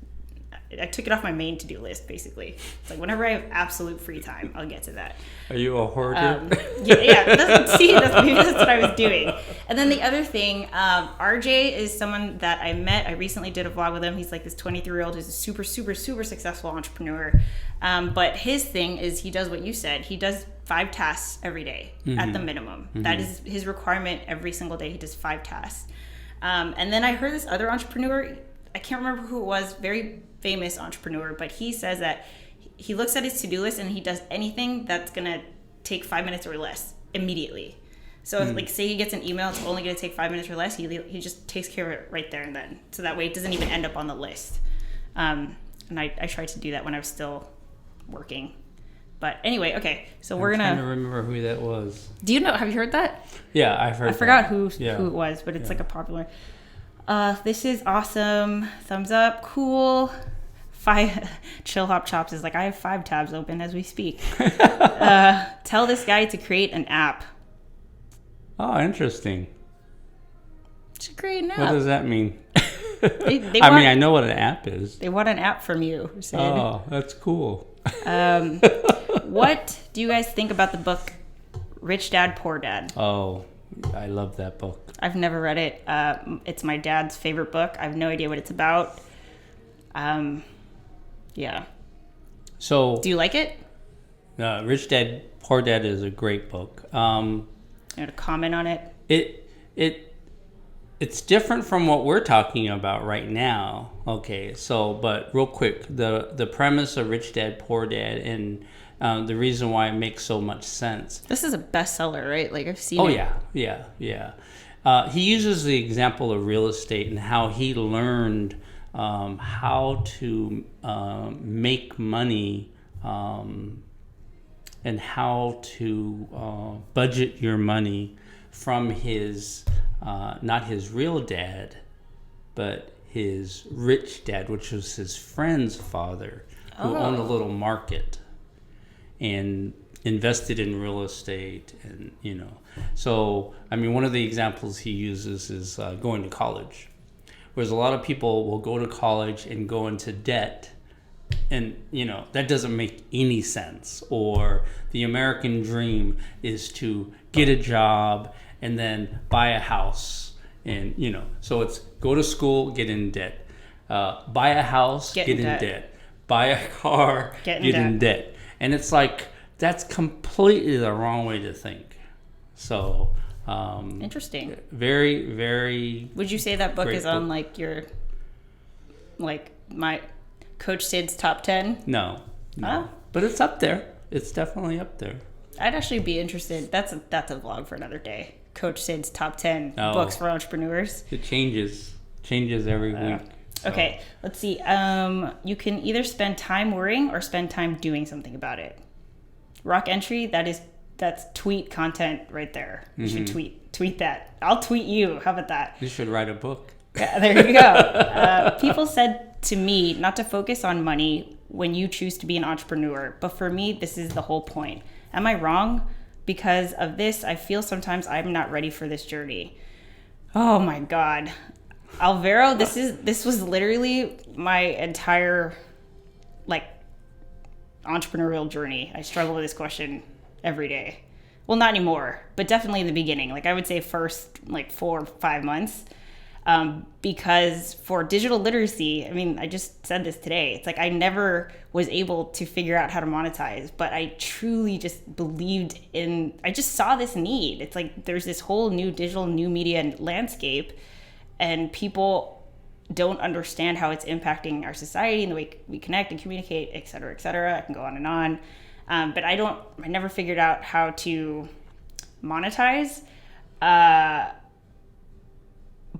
I took it off my main to-do list, basically. It's whenever I have absolute free time, I'll get to that. Are you a hoarder? Maybe that's what I was doing. And then the other thing, RJ is someone that I met. I recently did a vlog with him. He's this 23-year-old who's a super, super, super successful entrepreneur. But his thing is he does what you said. He does 5 tasks every day at the minimum. That is his requirement every single day. He does 5 tasks. And then I heard this other entrepreneur, I can't remember who it was, very famous entrepreneur, but he says that he looks at his to-do list and he does anything that's gonna take 5 minutes or less immediately. So if, say he gets an email, it's only gonna take 5 minutes or less, he just takes care of it right there and then. So that way it doesn't even end up on the list. And I tried to do that when I was still working. But anyway, okay, so we're gonna. I'm trying to remember who that was. Do you know? Have you heard that? Yeah, I've heard. I forgot who it was, but it's a popular. This is awesome. Thumbs up. Cool. 5 Chill Hop Chops is I have 5 tabs open as we speak. Tell this guy to create an app. Oh, interesting. To create an app. What does that mean? I know what an app is. They want an app from you, Sid. Oh, that's cool. What do you guys think about the book Rich Dad, Poor Dad? Oh, I love that book. I've never read it. It's my dad's favorite book. I have no idea what it's about. Yeah. So, do you like it? Rich Dad, Poor Dad is a great book. You want to comment on it? It's different from what we're talking about right now. Okay, so but real quick, the premise of Rich Dad, Poor Dad, and the reason why it makes so much sense. This is a bestseller, right? I've seen it. Oh yeah. He uses the example of real estate and how he learned how to make money and how to budget your money from his not his real dad, but his rich dad, which was his friend's father, who owned a little market and invested in real estate. And so one of the examples he uses is going to college, whereas a lot of people will go to college and go into debt, and that doesn't make any sense. Or the American dream is to get a job and then buy a house. And, so it's go to school, get in debt. Buy a house, get in debt. Buy a car, get in debt. And it's like, that's completely the wrong way to think. So, interesting. Very, very. Would you say that book is on book. like your, like my Coach Sid's top 10? No. Oh? But it's up there. It's definitely up there. I'd actually be interested. That's a vlog for another day. Coach Sid's top 10 books for entrepreneurs. It changes every week. So. Okay, let's see. You can either spend time worrying or spend time doing something about it. Rock entry, that's tweet content right there. You should tweet that. I'll tweet you. How about that? You should write a book. Yeah, there you go. People said to me not to focus on money when you choose to be an entrepreneur, but for me, this is the whole point. Am I wrong? Because of this, I feel sometimes I'm not ready for this journey. Oh my God. Alvaro, this was literally my entire entrepreneurial journey. I struggle with this question every day. Well, not anymore, but definitely in the beginning. I would say first 4 or 5 months. Because for digital literacy, I just said this today. It's like I never was able to figure out how to monetize, but I truly just believed I just saw this need. It's like there's this whole new digital, new media landscape, and people don't understand how it's impacting our society and the way we connect and communicate, et cetera, et cetera. I can go on and on. But I never figured out how to monetize.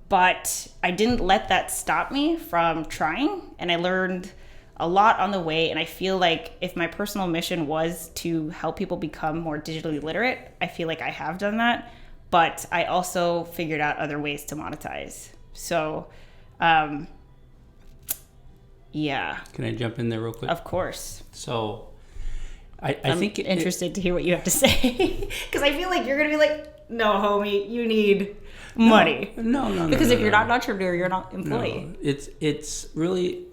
But I didn't let that stop me from trying, and I learned a lot on the way. And I feel like if my personal mission was to help people become more digitally literate, I feel like I have done that. But I also figured out other ways to monetize. So, yeah. Can I jump in there real quick? Of course. So, I'm think interested to hear what you have to say, because I feel like you're gonna be like, no, homie, you need money. No. Because if you're not an entrepreneur, you're not an employee. No. It's really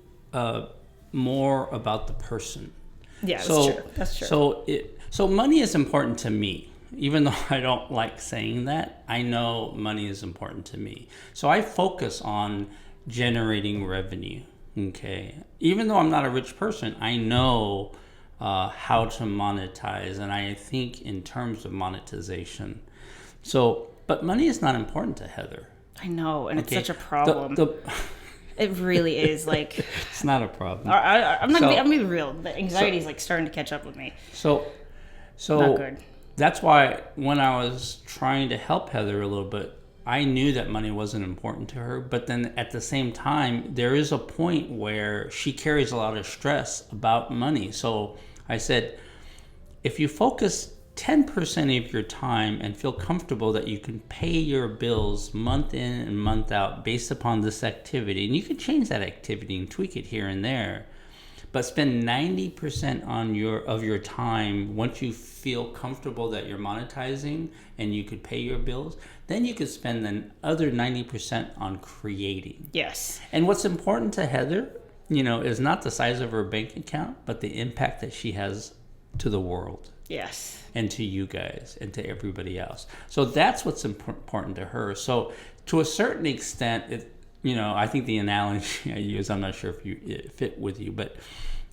more about the person. Yeah, that's true. So money is important to me. Even though I don't like saying that, I know money is important to me. So I focus on generating revenue. Okay. Even though I'm not a rich person, I know how to monetize, and I think in terms of monetization. So, but money is not important to Heather. I know, and okay. It's such a problem. It really is. It's not a problem. I'm gonna be real. The anxiety is starting to catch up with me. So not good. That's why when I was trying to help Heather a little bit, I knew that money wasn't important to her. But then at the same time, there is a point where she carries a lot of stress about money. So I said, if you focus 10% of your time and feel comfortable that you can pay your bills month in and month out based upon this activity, and you can change that activity and tweak it here and there, but spend 90% of your time once you feel comfortable that you're monetizing and you could pay your bills, then you could spend the other 90% on creating. Yes. And what's important to Heather, is not the size of her bank account, but the impact that she has to the world. Yes. And to you guys and to everybody else. So that's what's important to her. So to a certain extent, I think the analogy I use, I'm not sure if it fit with you, but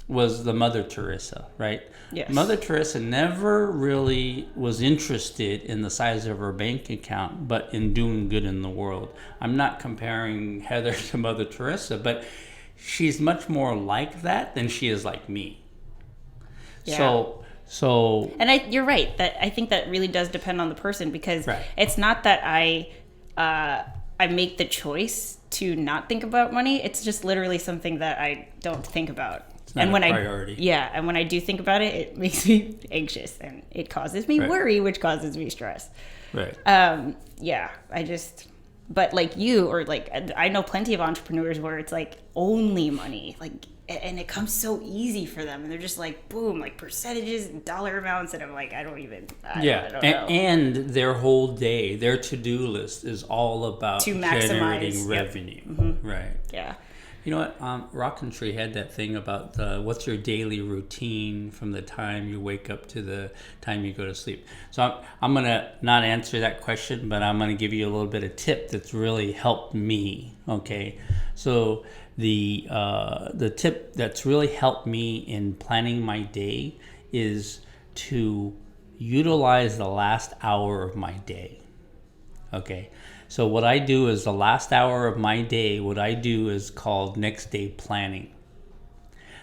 was the Mother Teresa, right? Yes. Mother Teresa never really was interested in the size of her bank account, but in doing good in the world. I'm not comparing Heather to Mother Teresa, but she's much more like that than she is like me. Yeah. So you're right. That I think that really does depend on the person, because right. It's not that I make the choice to not think about money. It's just literally something that I don't think about. It's not a priority. And when I do think about it, it makes me anxious, and it causes me worry, which causes me stress. Right. But like you, or I know plenty of entrepreneurs where it's only money, and it comes so easy for them, and they're just boom, percentages and dollar amounts, and I'm I don't know. And their whole day, their to-do list is all about to maximize generating revenue. Yep. Mm-hmm. Right. Yeah. You know what? Rock Country had that thing about what's your daily routine from the time you wake up to the time you go to sleep. So I'm going to not answer that question, but I'm going to give you a little bit of tip that's really helped me. Okay. So the tip that's really helped me in planning my day is to utilize the last hour of my day. Okay. So what I do is the last hour of my day, what I do is called next day planning.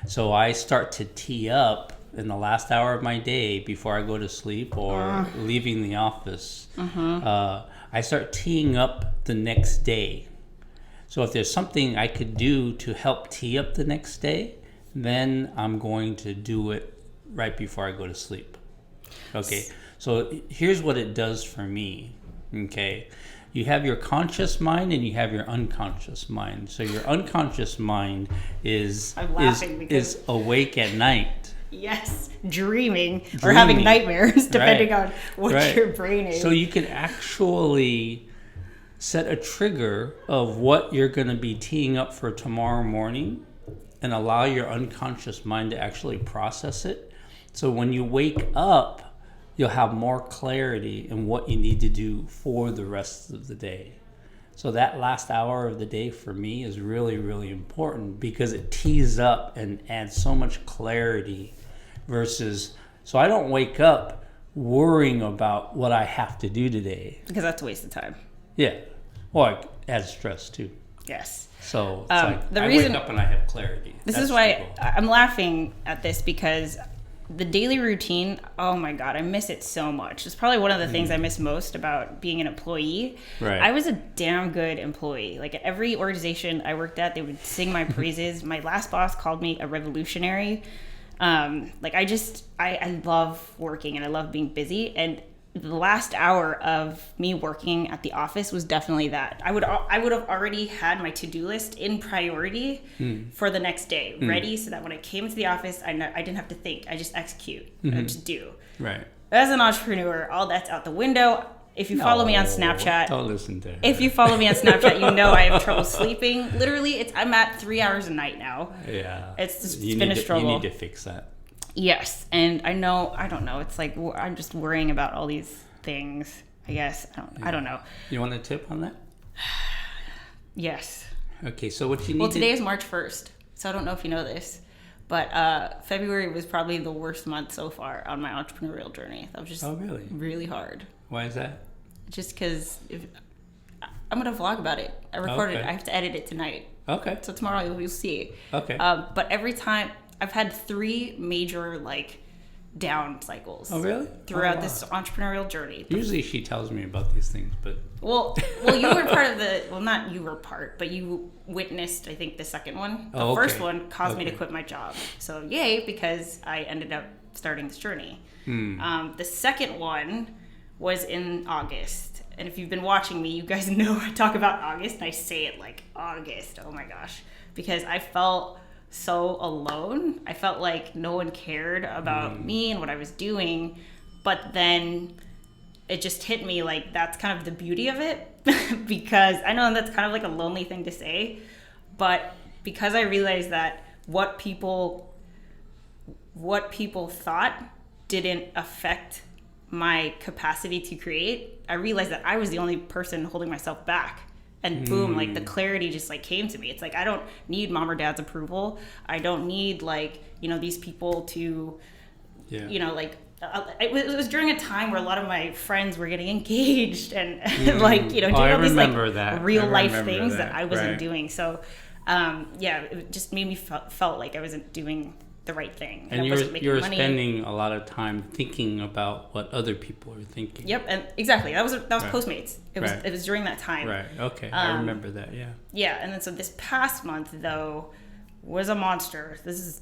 So I start to tee up in the last hour of my day before I go to sleep or leaving the office. I start teeing up the next day. So if there's something I could do to help tee up the next day, then I'm going to do it right before I go to sleep. Okay. So here's what it does for me. Okay. You have your conscious mind and you have your unconscious mind. So your unconscious mind is awake at night. Yes, dreaming or having nightmares, depending on what your brain is. So you can actually set a trigger of what you're going to be teeing up for tomorrow morning and allow your unconscious mind to actually process it. So when you wake up, you'll have more clarity in what you need to do for the rest of the day. So that last hour of the day for me is really, really important because it tees up and adds so much clarity versus, so I don't wake up worrying about what I have to do today. Because that's a waste of time. Yeah. Well, it adds stress too. Yes. So it's like the I reason, wake up and I have clarity. This is why I'm laughing at this because the daily routine, oh my God, I miss it so much. It's probably one of the things I miss most about being an employee. Right. I was a damn good employee. Like at every organization I worked at, they would sing my praises. My last boss called me a revolutionary. I love working and I love being busy. And the last hour of me working at the office was definitely that. I would have already had my to-do list in priority for the next day, ready, so that when I came into the office, I didn't have to think. I just execute. I just do. Right. As an entrepreneur, all that's out the window. If you follow me on Snapchat, don't listen to her. If you follow me on Snapchat, you know I have trouble sleeping. Literally, I'm at 3 hours a night now. Yeah. It's been a struggle. You need to fix that. Yes, and I don't know. It's like I'm just worrying about all these things, I guess. I don't know. You want a tip on that? Yes. Okay, so what you need today is March 1st, so I don't know if you know this, but February was probably the worst month so far on my entrepreneurial journey. That was just really hard. Why is that? Just because I'm going to vlog about it. I recorded it. I have to edit it tonight. Okay. So tomorrow you'll see. Okay. But every time, I've had 3 major, down cycles. Oh, really? Throughout this entrepreneurial journey. Usually she tells me about these things, but... Well, you were part of the... Well, not you were part, but you witnessed, I think, the second one. The first one caused me to quit my job. So, yay, because I ended up starting this journey. The second one was in August. And if you've been watching me, you guys know I talk about August, and I say it like August. Oh, my gosh. Because I felt so alone. I felt like no one cared about me and what I was doing. But then it just hit me like that's kind of the beauty of it. Because I know that's kind of like a lonely thing to say, but because I realized that what people thought didn't affect my capacity to create, I realized that I was the only person holding myself back. And boom, the clarity just came to me. It's like, I don't need mom or dad's approval. I don't need these people to, it was during a time where a lot of my friends were getting engaged and doing all these real life things that I wasn't doing. So, it just made me felt like I wasn't doing the right thing. And you're spending a lot of time thinking about what other people are thinking. Yep, and exactly. That was Postmates. It was during that time. Right. Okay. I remember that. Yeah. Yeah, and then so this past month though was a monster. This is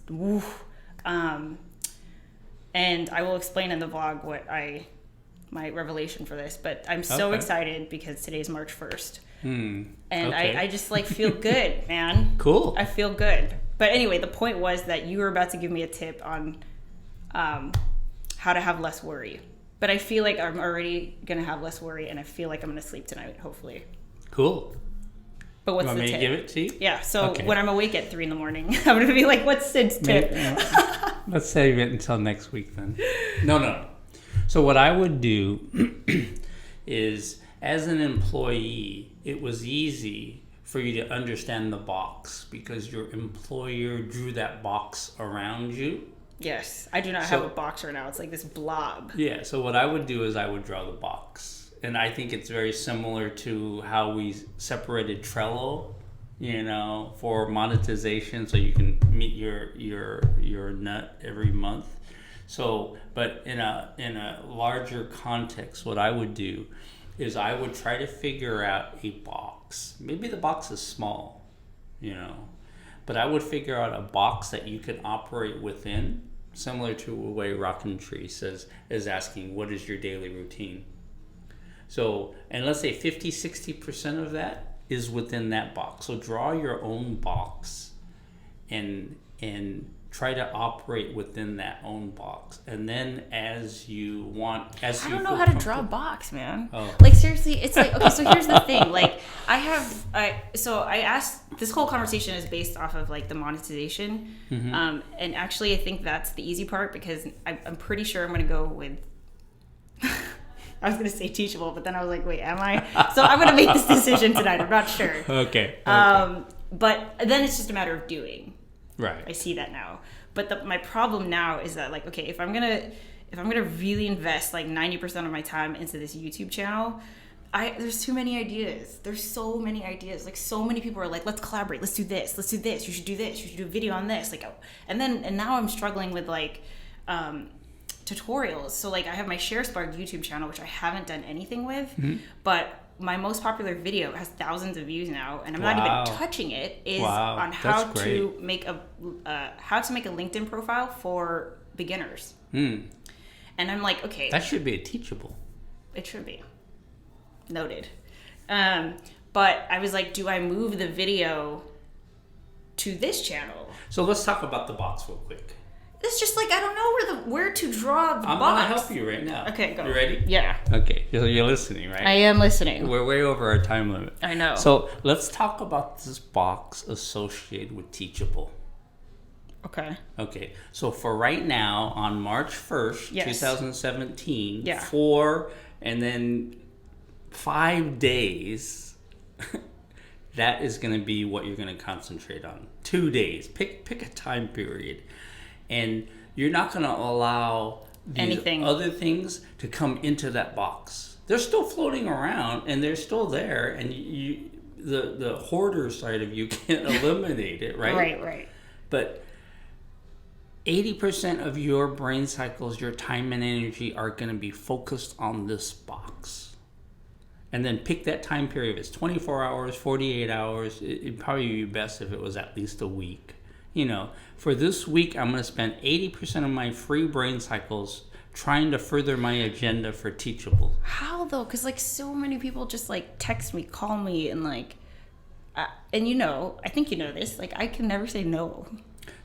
and I will explain in the vlog my revelation for this, but I'm so excited because today's March 1st. And I just feel good, man. Cool. I feel good. But anyway, the point was that you were about to give me a tip on how to have less worry. But I feel like I'm already going to have less worry, and I feel like I'm going to sleep tonight, hopefully. Cool. But what's you want the me tip? to give it to you? Yeah. So Okay. when I'm awake at 3 a.m, I'm gonna be like, "What's Sid's tip?" Let's save it until next week then. No. So what I would do is, as an employee, it was easy for you to understand the box because your employer drew that box around you. Yes, I do not have a box right now. It's like this blob. Yeah, so what I would do is I would draw the box. And I think it's very similar to how we separated Trello, for monetization, so you can meet your nut every month. So, but in a larger context, what I would do is I would try to figure out a box. Maybe the box is small, but I would figure out a box that you can operate within, similar to the way Rockin' Tree is asking, what is your daily routine? So, and let's say 50-60% of that is within that box. So draw your own box and try to operate within that own box. And then I don't know how to draw a box, man. Oh. Like, seriously, it's like, okay, so here's the thing. Like, I asked, this whole conversation is based off of like the monetization. Mm-hmm. And actually I think that's the easy part because I'm pretty sure I'm going to go with, I was going to say Teachable, but then I was like, wait, am I? So I'm going to make this decision tonight. I'm not sure. Okay. But then it's just a matter of doing. Right. I see that now. But my problem now is that, like, okay, if I'm gonna really invest like 90% of my time into this YouTube channel, there's too many ideas. There's so many ideas. Like, so many people are like, let's collaborate. Let's do this. Let's do this. You should do this. You should do a video on this. Like, and now I'm struggling with like tutorials. So like, I have my Sharespark YouTube channel, which I haven't done anything with, but my most popular video has thousands of views now, and I'm not even touching it. Is on how to make a LinkedIn profile for beginners. And I'm like, okay, that should be a Teachable. It should be. Noted. But I was like, do I move the video to this channel? So let's talk about the box real quick. It's just like, I don't know where to draw the box. I'm gonna help you right now. Okay, go. You ready? Yeah. Okay, so you're listening, right? I am listening. We're way over our time limit. I know. So let's talk about this box associated with Teachable. Okay. Okay, so for right now, on March 1st, 2017, 4 and then 5 days, that is going to be what you're going to concentrate on. 2 days. Pick a time period. And you're not going to allow these other things to come into that box. They're still floating around, and they're still there, and the hoarder side of you can't eliminate it, right? Right. But 80% of your brain cycles, your time and energy are going to be focused on this box. And then pick that time period. If it's 24 hours, 48 hours, it'd probably be best if it was at least a week. For this week, I'm going to spend 80% of my free brain cycles trying to further my agenda for Teachable. How though? Because like so many people just like text me, call me, and like, and I think you know this. Like, I can never say no.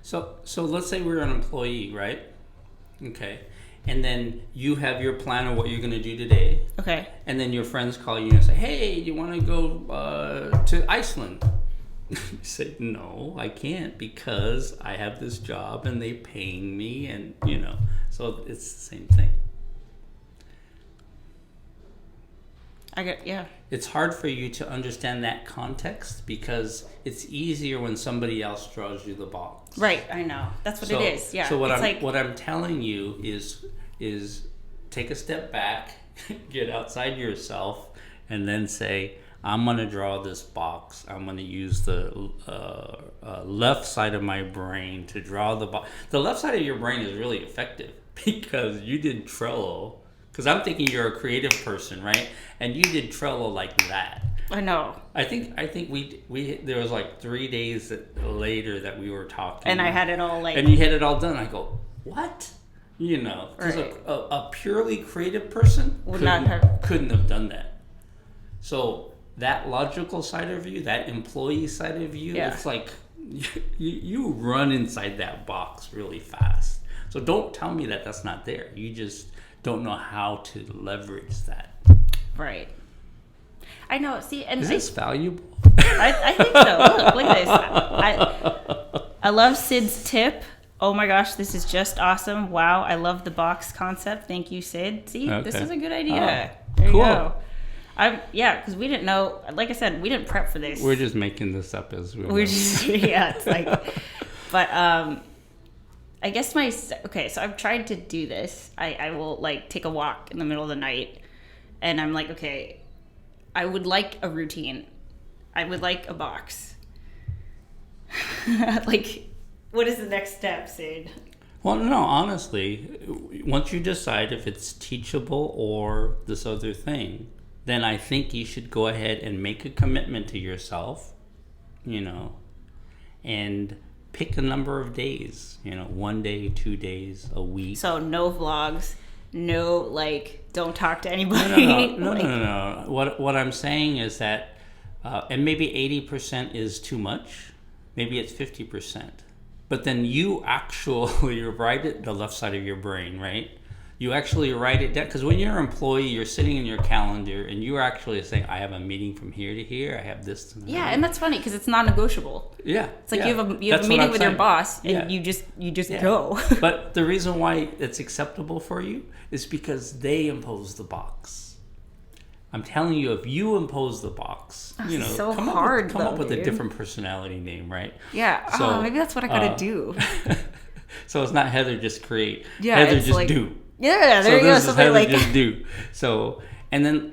So let's say we're an employee, right? Okay. And then you have your plan of what you're going to do today. Okay. And then your friends call you and say, hey, you want to go to Iceland? You say, no, I can't because I have this job and they paying me, and so it's the same thing. It's hard for you to understand that context because it's easier when somebody else draws you the box. Right, I know. That's what it is. Yeah. So what I'm telling you is take a step back, get outside yourself, and then say, I'm going to draw this box. I'm going to use the left side of my brain to draw the box. The left side of your brain is really effective because you did Trello. Because I'm thinking you're a creative person, right? And you did Trello like that. I know. I think we there was like 3 days later that we were talking. And I had it all like... And you had it all done. I go, what? Because a purely creative person couldn't have done that. So that logical side of you, that employee side of you, it's like you run inside that box really fast. So don't tell me that that's not there. You just don't know how to leverage that. Right. I know. See, and is this valuable? I think so. Look at this. I love Sid's tip. Oh my gosh, this is just awesome. Wow, I love the box concept. Thank you, Sid. See, this is a good idea. There you go. Because we didn't know, like I said, we didn't prep for this. We're just making this up as we We're just, it's like, but I guess so I've tried to do this. I will like take a walk in the middle of the night and I'm like, okay, I would like a routine. I would like a box. Like, what is the next step, Sid? Well, no, honestly, once you decide if it's Teachable or this other thing, then I think you should go ahead and make a commitment to yourself, and pick a number of days, 1 day, 2 days, a week. So no vlogs, no, like, don't talk to anybody. No. What I'm saying is that, and maybe 80% is too much, maybe it's 50%. But then you actually write it the left side of your brain, right? You actually write it down. Because when you're an employee, you're sitting in your calendar and you're actually saying, I have a meeting from here to here. I have this to that. Yeah, and that's funny because it's non-negotiable. Yeah. It's like you have a meeting with your boss and you just go. But the reason why it's acceptable for you is because they impose the box. I'm telling you, if you impose the box, so come hard, up with a different personality name, right? Yeah. So, maybe that's what I gotta do. So it's not HeatherJustCreate. Yeah, Heather it's just like, do. Yeah, there you go. So Heather like just do. So and then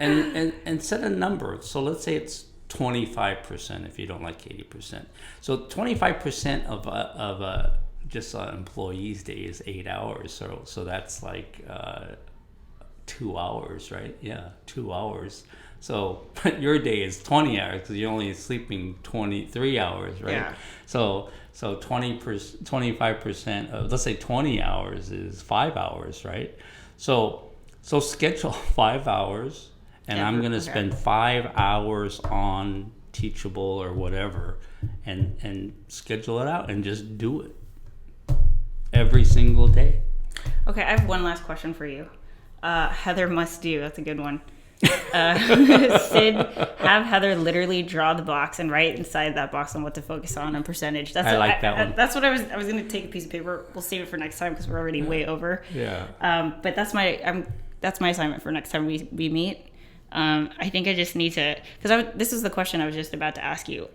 and set a number. So let's say it's 25% if you don't like 80%. So 25% of just an employee's day is 8 hours. So that's like 2 hours, right? Yeah, 2 hours. So your day is 20 hours because you're only sleeping 23 hours, right? Yeah. So 25% of, let's say 20 hours is 5 hours, right? So schedule 5 hours, and I'm gonna spend 5 hours on Teachable or whatever, and schedule it out and just do it every single day. Okay, I have one last question for you. Heather must do. That's a good one. Sid, have Heather literally draw the box and write inside that box on what to focus on and percentage. I like that one. That's what I was going to take a piece of paper. We'll save it for next time because we're already way over. Yeah. But that's my assignment for next time we meet. I think I just need to, because this is the question I was just about to ask you.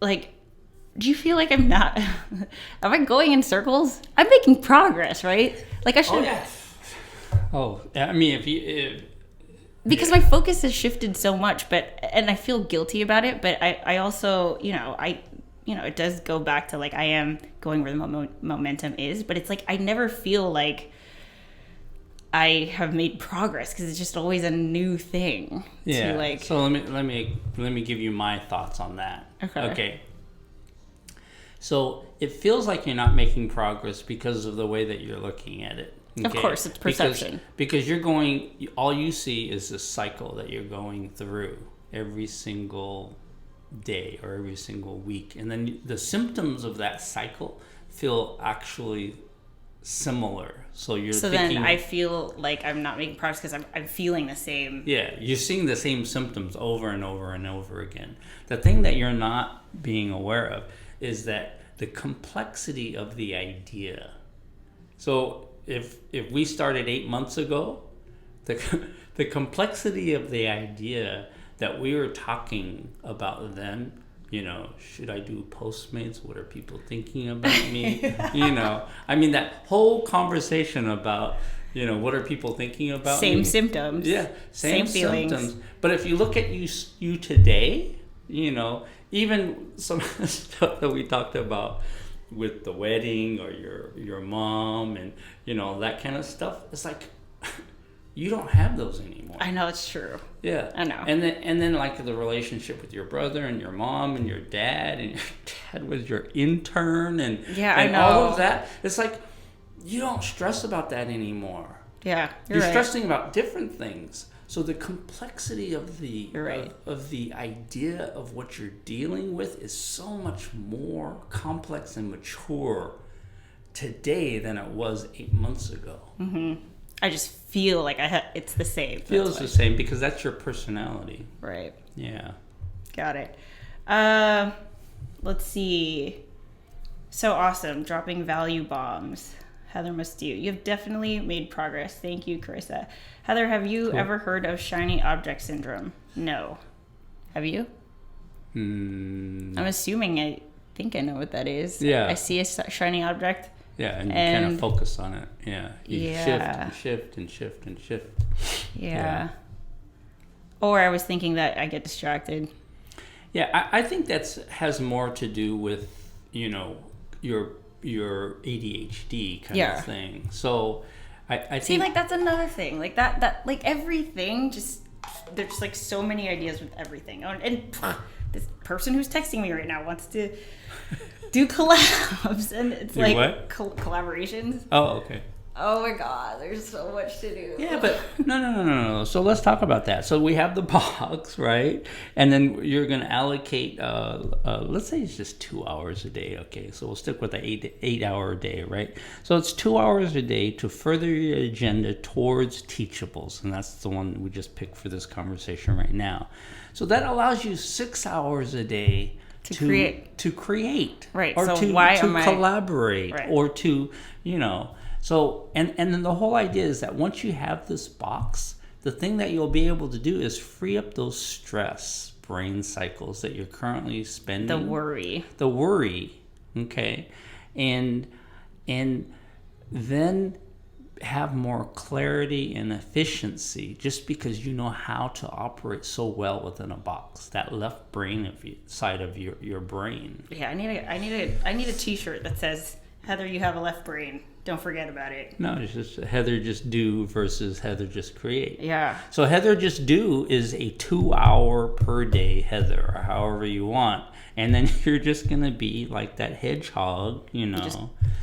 Like, do you feel like I'm not? Am I going in circles? I'm making progress, right? Like I should. Oh, yeah. Oh, I mean, because my focus has shifted so much, and I feel guilty about it. But I also, it does go back to like I am going where the momentum is. But it's like I never feel like I have made progress because it's just always a new thing. Yeah. So let me give you my thoughts on that. Okay. So it feels like you're not making progress because of the way that you're looking at it. Okay? Of course, it's perception. Because all you see is this cycle that you're going through every single day or every single week. And then the symptoms of that cycle feel actually similar. So then I feel like I'm not making progress because I'm feeling the same. Yeah, you're seeing the same symptoms over and over and over again. The thing that you're not being aware of is that the complexity of the idea. So if we started 8 months ago, the complexity of the idea that we were talking about then, should I do Postmates? What are people thinking about me? I mean, that whole conversation about, what are people thinking about me? Same symptoms. Yeah, same feelings. symptoms. But if you look at you today, even some of the stuff that we talked about with the wedding or your mom and that kind of stuff, it's like you don't have those anymore. I know, it's true. Yeah, I know. And then like the relationship with your brother and your mom and your dad was your intern and I know. all of that. It's like you don't stress about that anymore. Yeah, you're right. stressing about different things. So the complexity of the right. of the idea of what you're dealing with is so much more complex and mature today than it was 8 months ago. Mm-hmm. I just feel like it's the same. Feels the same because that's your personality. Right. Yeah. Got it. Let's see. So awesome. Dropping value bombs. Heather must do. You've definitely made progress. Thank you, Carissa. Heather, have you ever heard of shiny object syndrome? No. Have you? I'm assuming I think I know what that is. Yeah. I see a shiny object. Yeah, and you kind of focus on it. Yeah. You shift Yeah. and shift and shift and shift. Yeah. Or I was thinking that I get distracted. Yeah, I think has more to do with, you know, your ADHD kind of thing. So I See, think like, that's another thing. Like, that like, everything just, there's just, like, so many ideas with everything. And this person who's texting me right now wants to do collabs. And it's do like, what? Collaborations. Oh, okay. Oh my God, there's so much to do. Yeah, but no. So let's talk about that. So we have the box, right? And then you're going to allocate, let's say it's just 2 hours a day. Okay, so we'll stick with the 8 hour a day, right? So it's 2 hours a day to further your agenda towards Teachables. And that's the one we just picked for this conversation right now. So that allows you 6 hours a day to create. Right. Or so to collaborate. Right. Or to, you know... So, and then the whole idea is that once you have this box, the thing that you'll be able to do is free up those stress brain cycles that you're currently spending. The worry, okay? And then have more clarity and efficiency just because you know how to operate so well within a box. That left brain side of your brain. Yeah, I need a t-shirt that says, Heather, you have a left brain. Don't forget about it. No, it's just Heather Just Do versus Heather Just Create. Yeah. So Heather Just Do is a 2 hour per day Heather, or however you want. And then you're just going to be like that hedgehog, you know. Just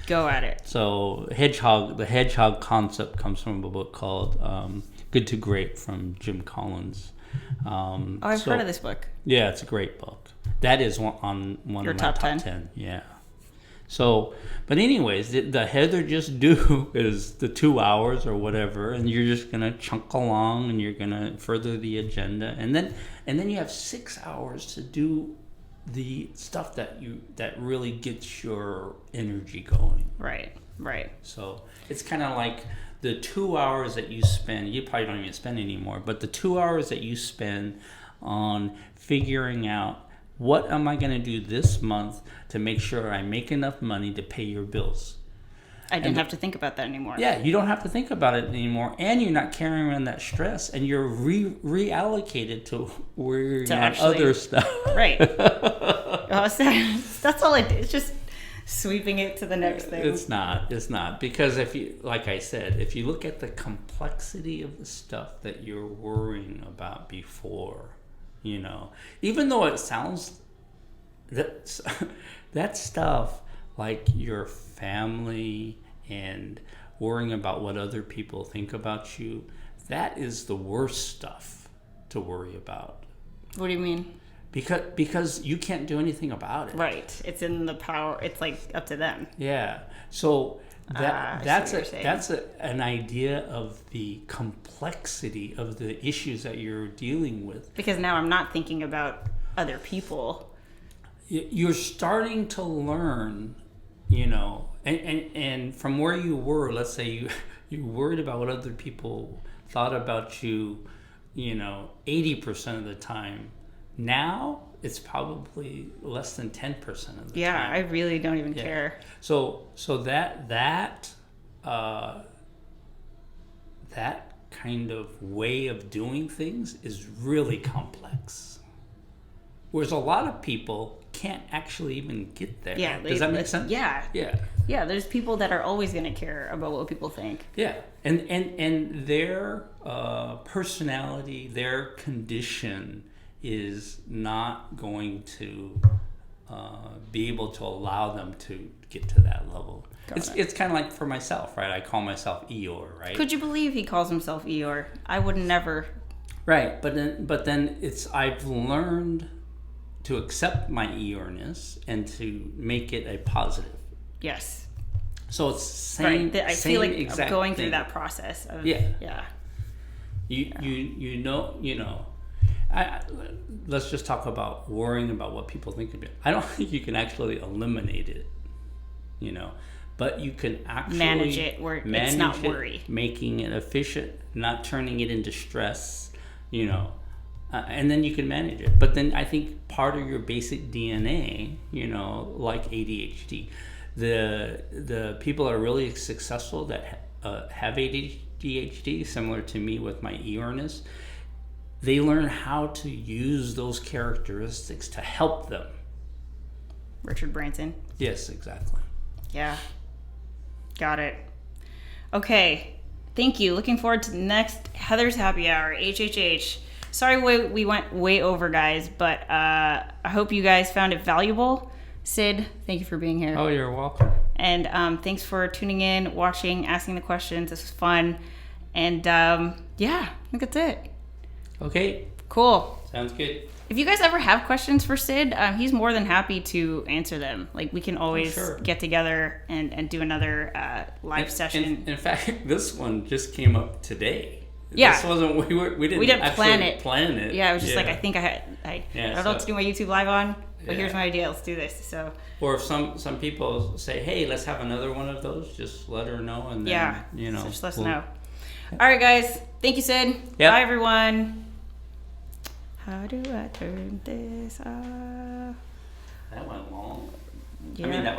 go at it. So the hedgehog concept comes from a book called Good to Great from Jim Collins. I've heard of this book. Yeah, it's a great book. That is on one Your of my top 10. 10. Yeah. So, but anyways, the Heather Just Do is the 2 hours or whatever, and you're just gonna chunk along, and you're gonna further the agenda, and then you have 6 hours to do the stuff that really gets your energy going. Right. So it's kind of like the 2 hours that you spend. You probably don't even spend anymore, but the 2 hours that you spend on figuring out, what am I going to do this month to make sure I make enough money to pay your bills? I didn't have to think about that anymore. Yeah, you don't have to think about it anymore, and you're not carrying around that stress, and you're reallocated to where you're going other stuff. Right. That's all I did. It's just sweeping it to the next thing. It's not. Because if you, like I said, if you look at the complexity of the stuff that you're worrying about before, you know, even though it sounds that stuff, like your family and worrying about what other people think about you, that is the worst stuff to worry about. What do you mean? Because you can't do anything about it. Right. It's in the power. It's like up to them. Yeah. So that's an idea of the complexity of the issues that you're dealing with. Because now I'm not thinking about other people. You're starting to learn, you know, and from where you were, let's say you worried about what other people thought about you, you know, 80% of the time. Now it's probably less than 10% of the time. Yeah, I really don't even care. So that kind of way of doing things is really complex. Whereas a lot of people can't actually even get there. Yeah, does that make sense? Yeah. Yeah. There's people that are always going to care about what people think. Yeah, and their personality, their condition is not going to be able to allow them to get to that level. It's kind of like for myself, right? I call myself Eeyore, right? Could you believe he calls himself Eeyore? I would never. Right, but then I've learned to accept my Eeyore-ness and to make it a positive. Yes. So it's same. Right. I same feel like I'm exact going thing. through that process of Yeah. You know. Let's just talk about worrying about what people think of it. I don't think you can actually eliminate it, but you can actually manage it where it's not worry, making it efficient, not turning it into stress, and then you can manage it. But then I think part of your basic DNA, like ADHD, the people that are really successful that have ADHD, similar to me with my earnest, they learn how to use those characteristics to help them. Richard Branson. Yes, exactly. Yeah. Got it. Okay. Thank you. Looking forward to the next Heather's Happy Hour, HHH. Sorry we went way over, guys, but I hope you guys found it valuable. Sid, thank you for being here. Oh, you're welcome. And thanks for tuning in, watching, asking the questions. This was fun. And I think that's it. Okay. Cool. Sounds good. If you guys ever have questions for Sid, he's more than happy to answer them. Like, we can always get together and do another live session. In fact, this one just came up today. Yeah. This wasn't, we didn't plan it. Yeah, I was just like, I think I don't know what to do my YouTube live on, but here's my idea. Let's do this. So. Or if some people say, hey, let's have another one of those, just let her know. And then, so just let us know. All right, guys. Thank you, Sid. Yep. Bye, everyone. How do I turn this off? That went long. Yeah. I mean, that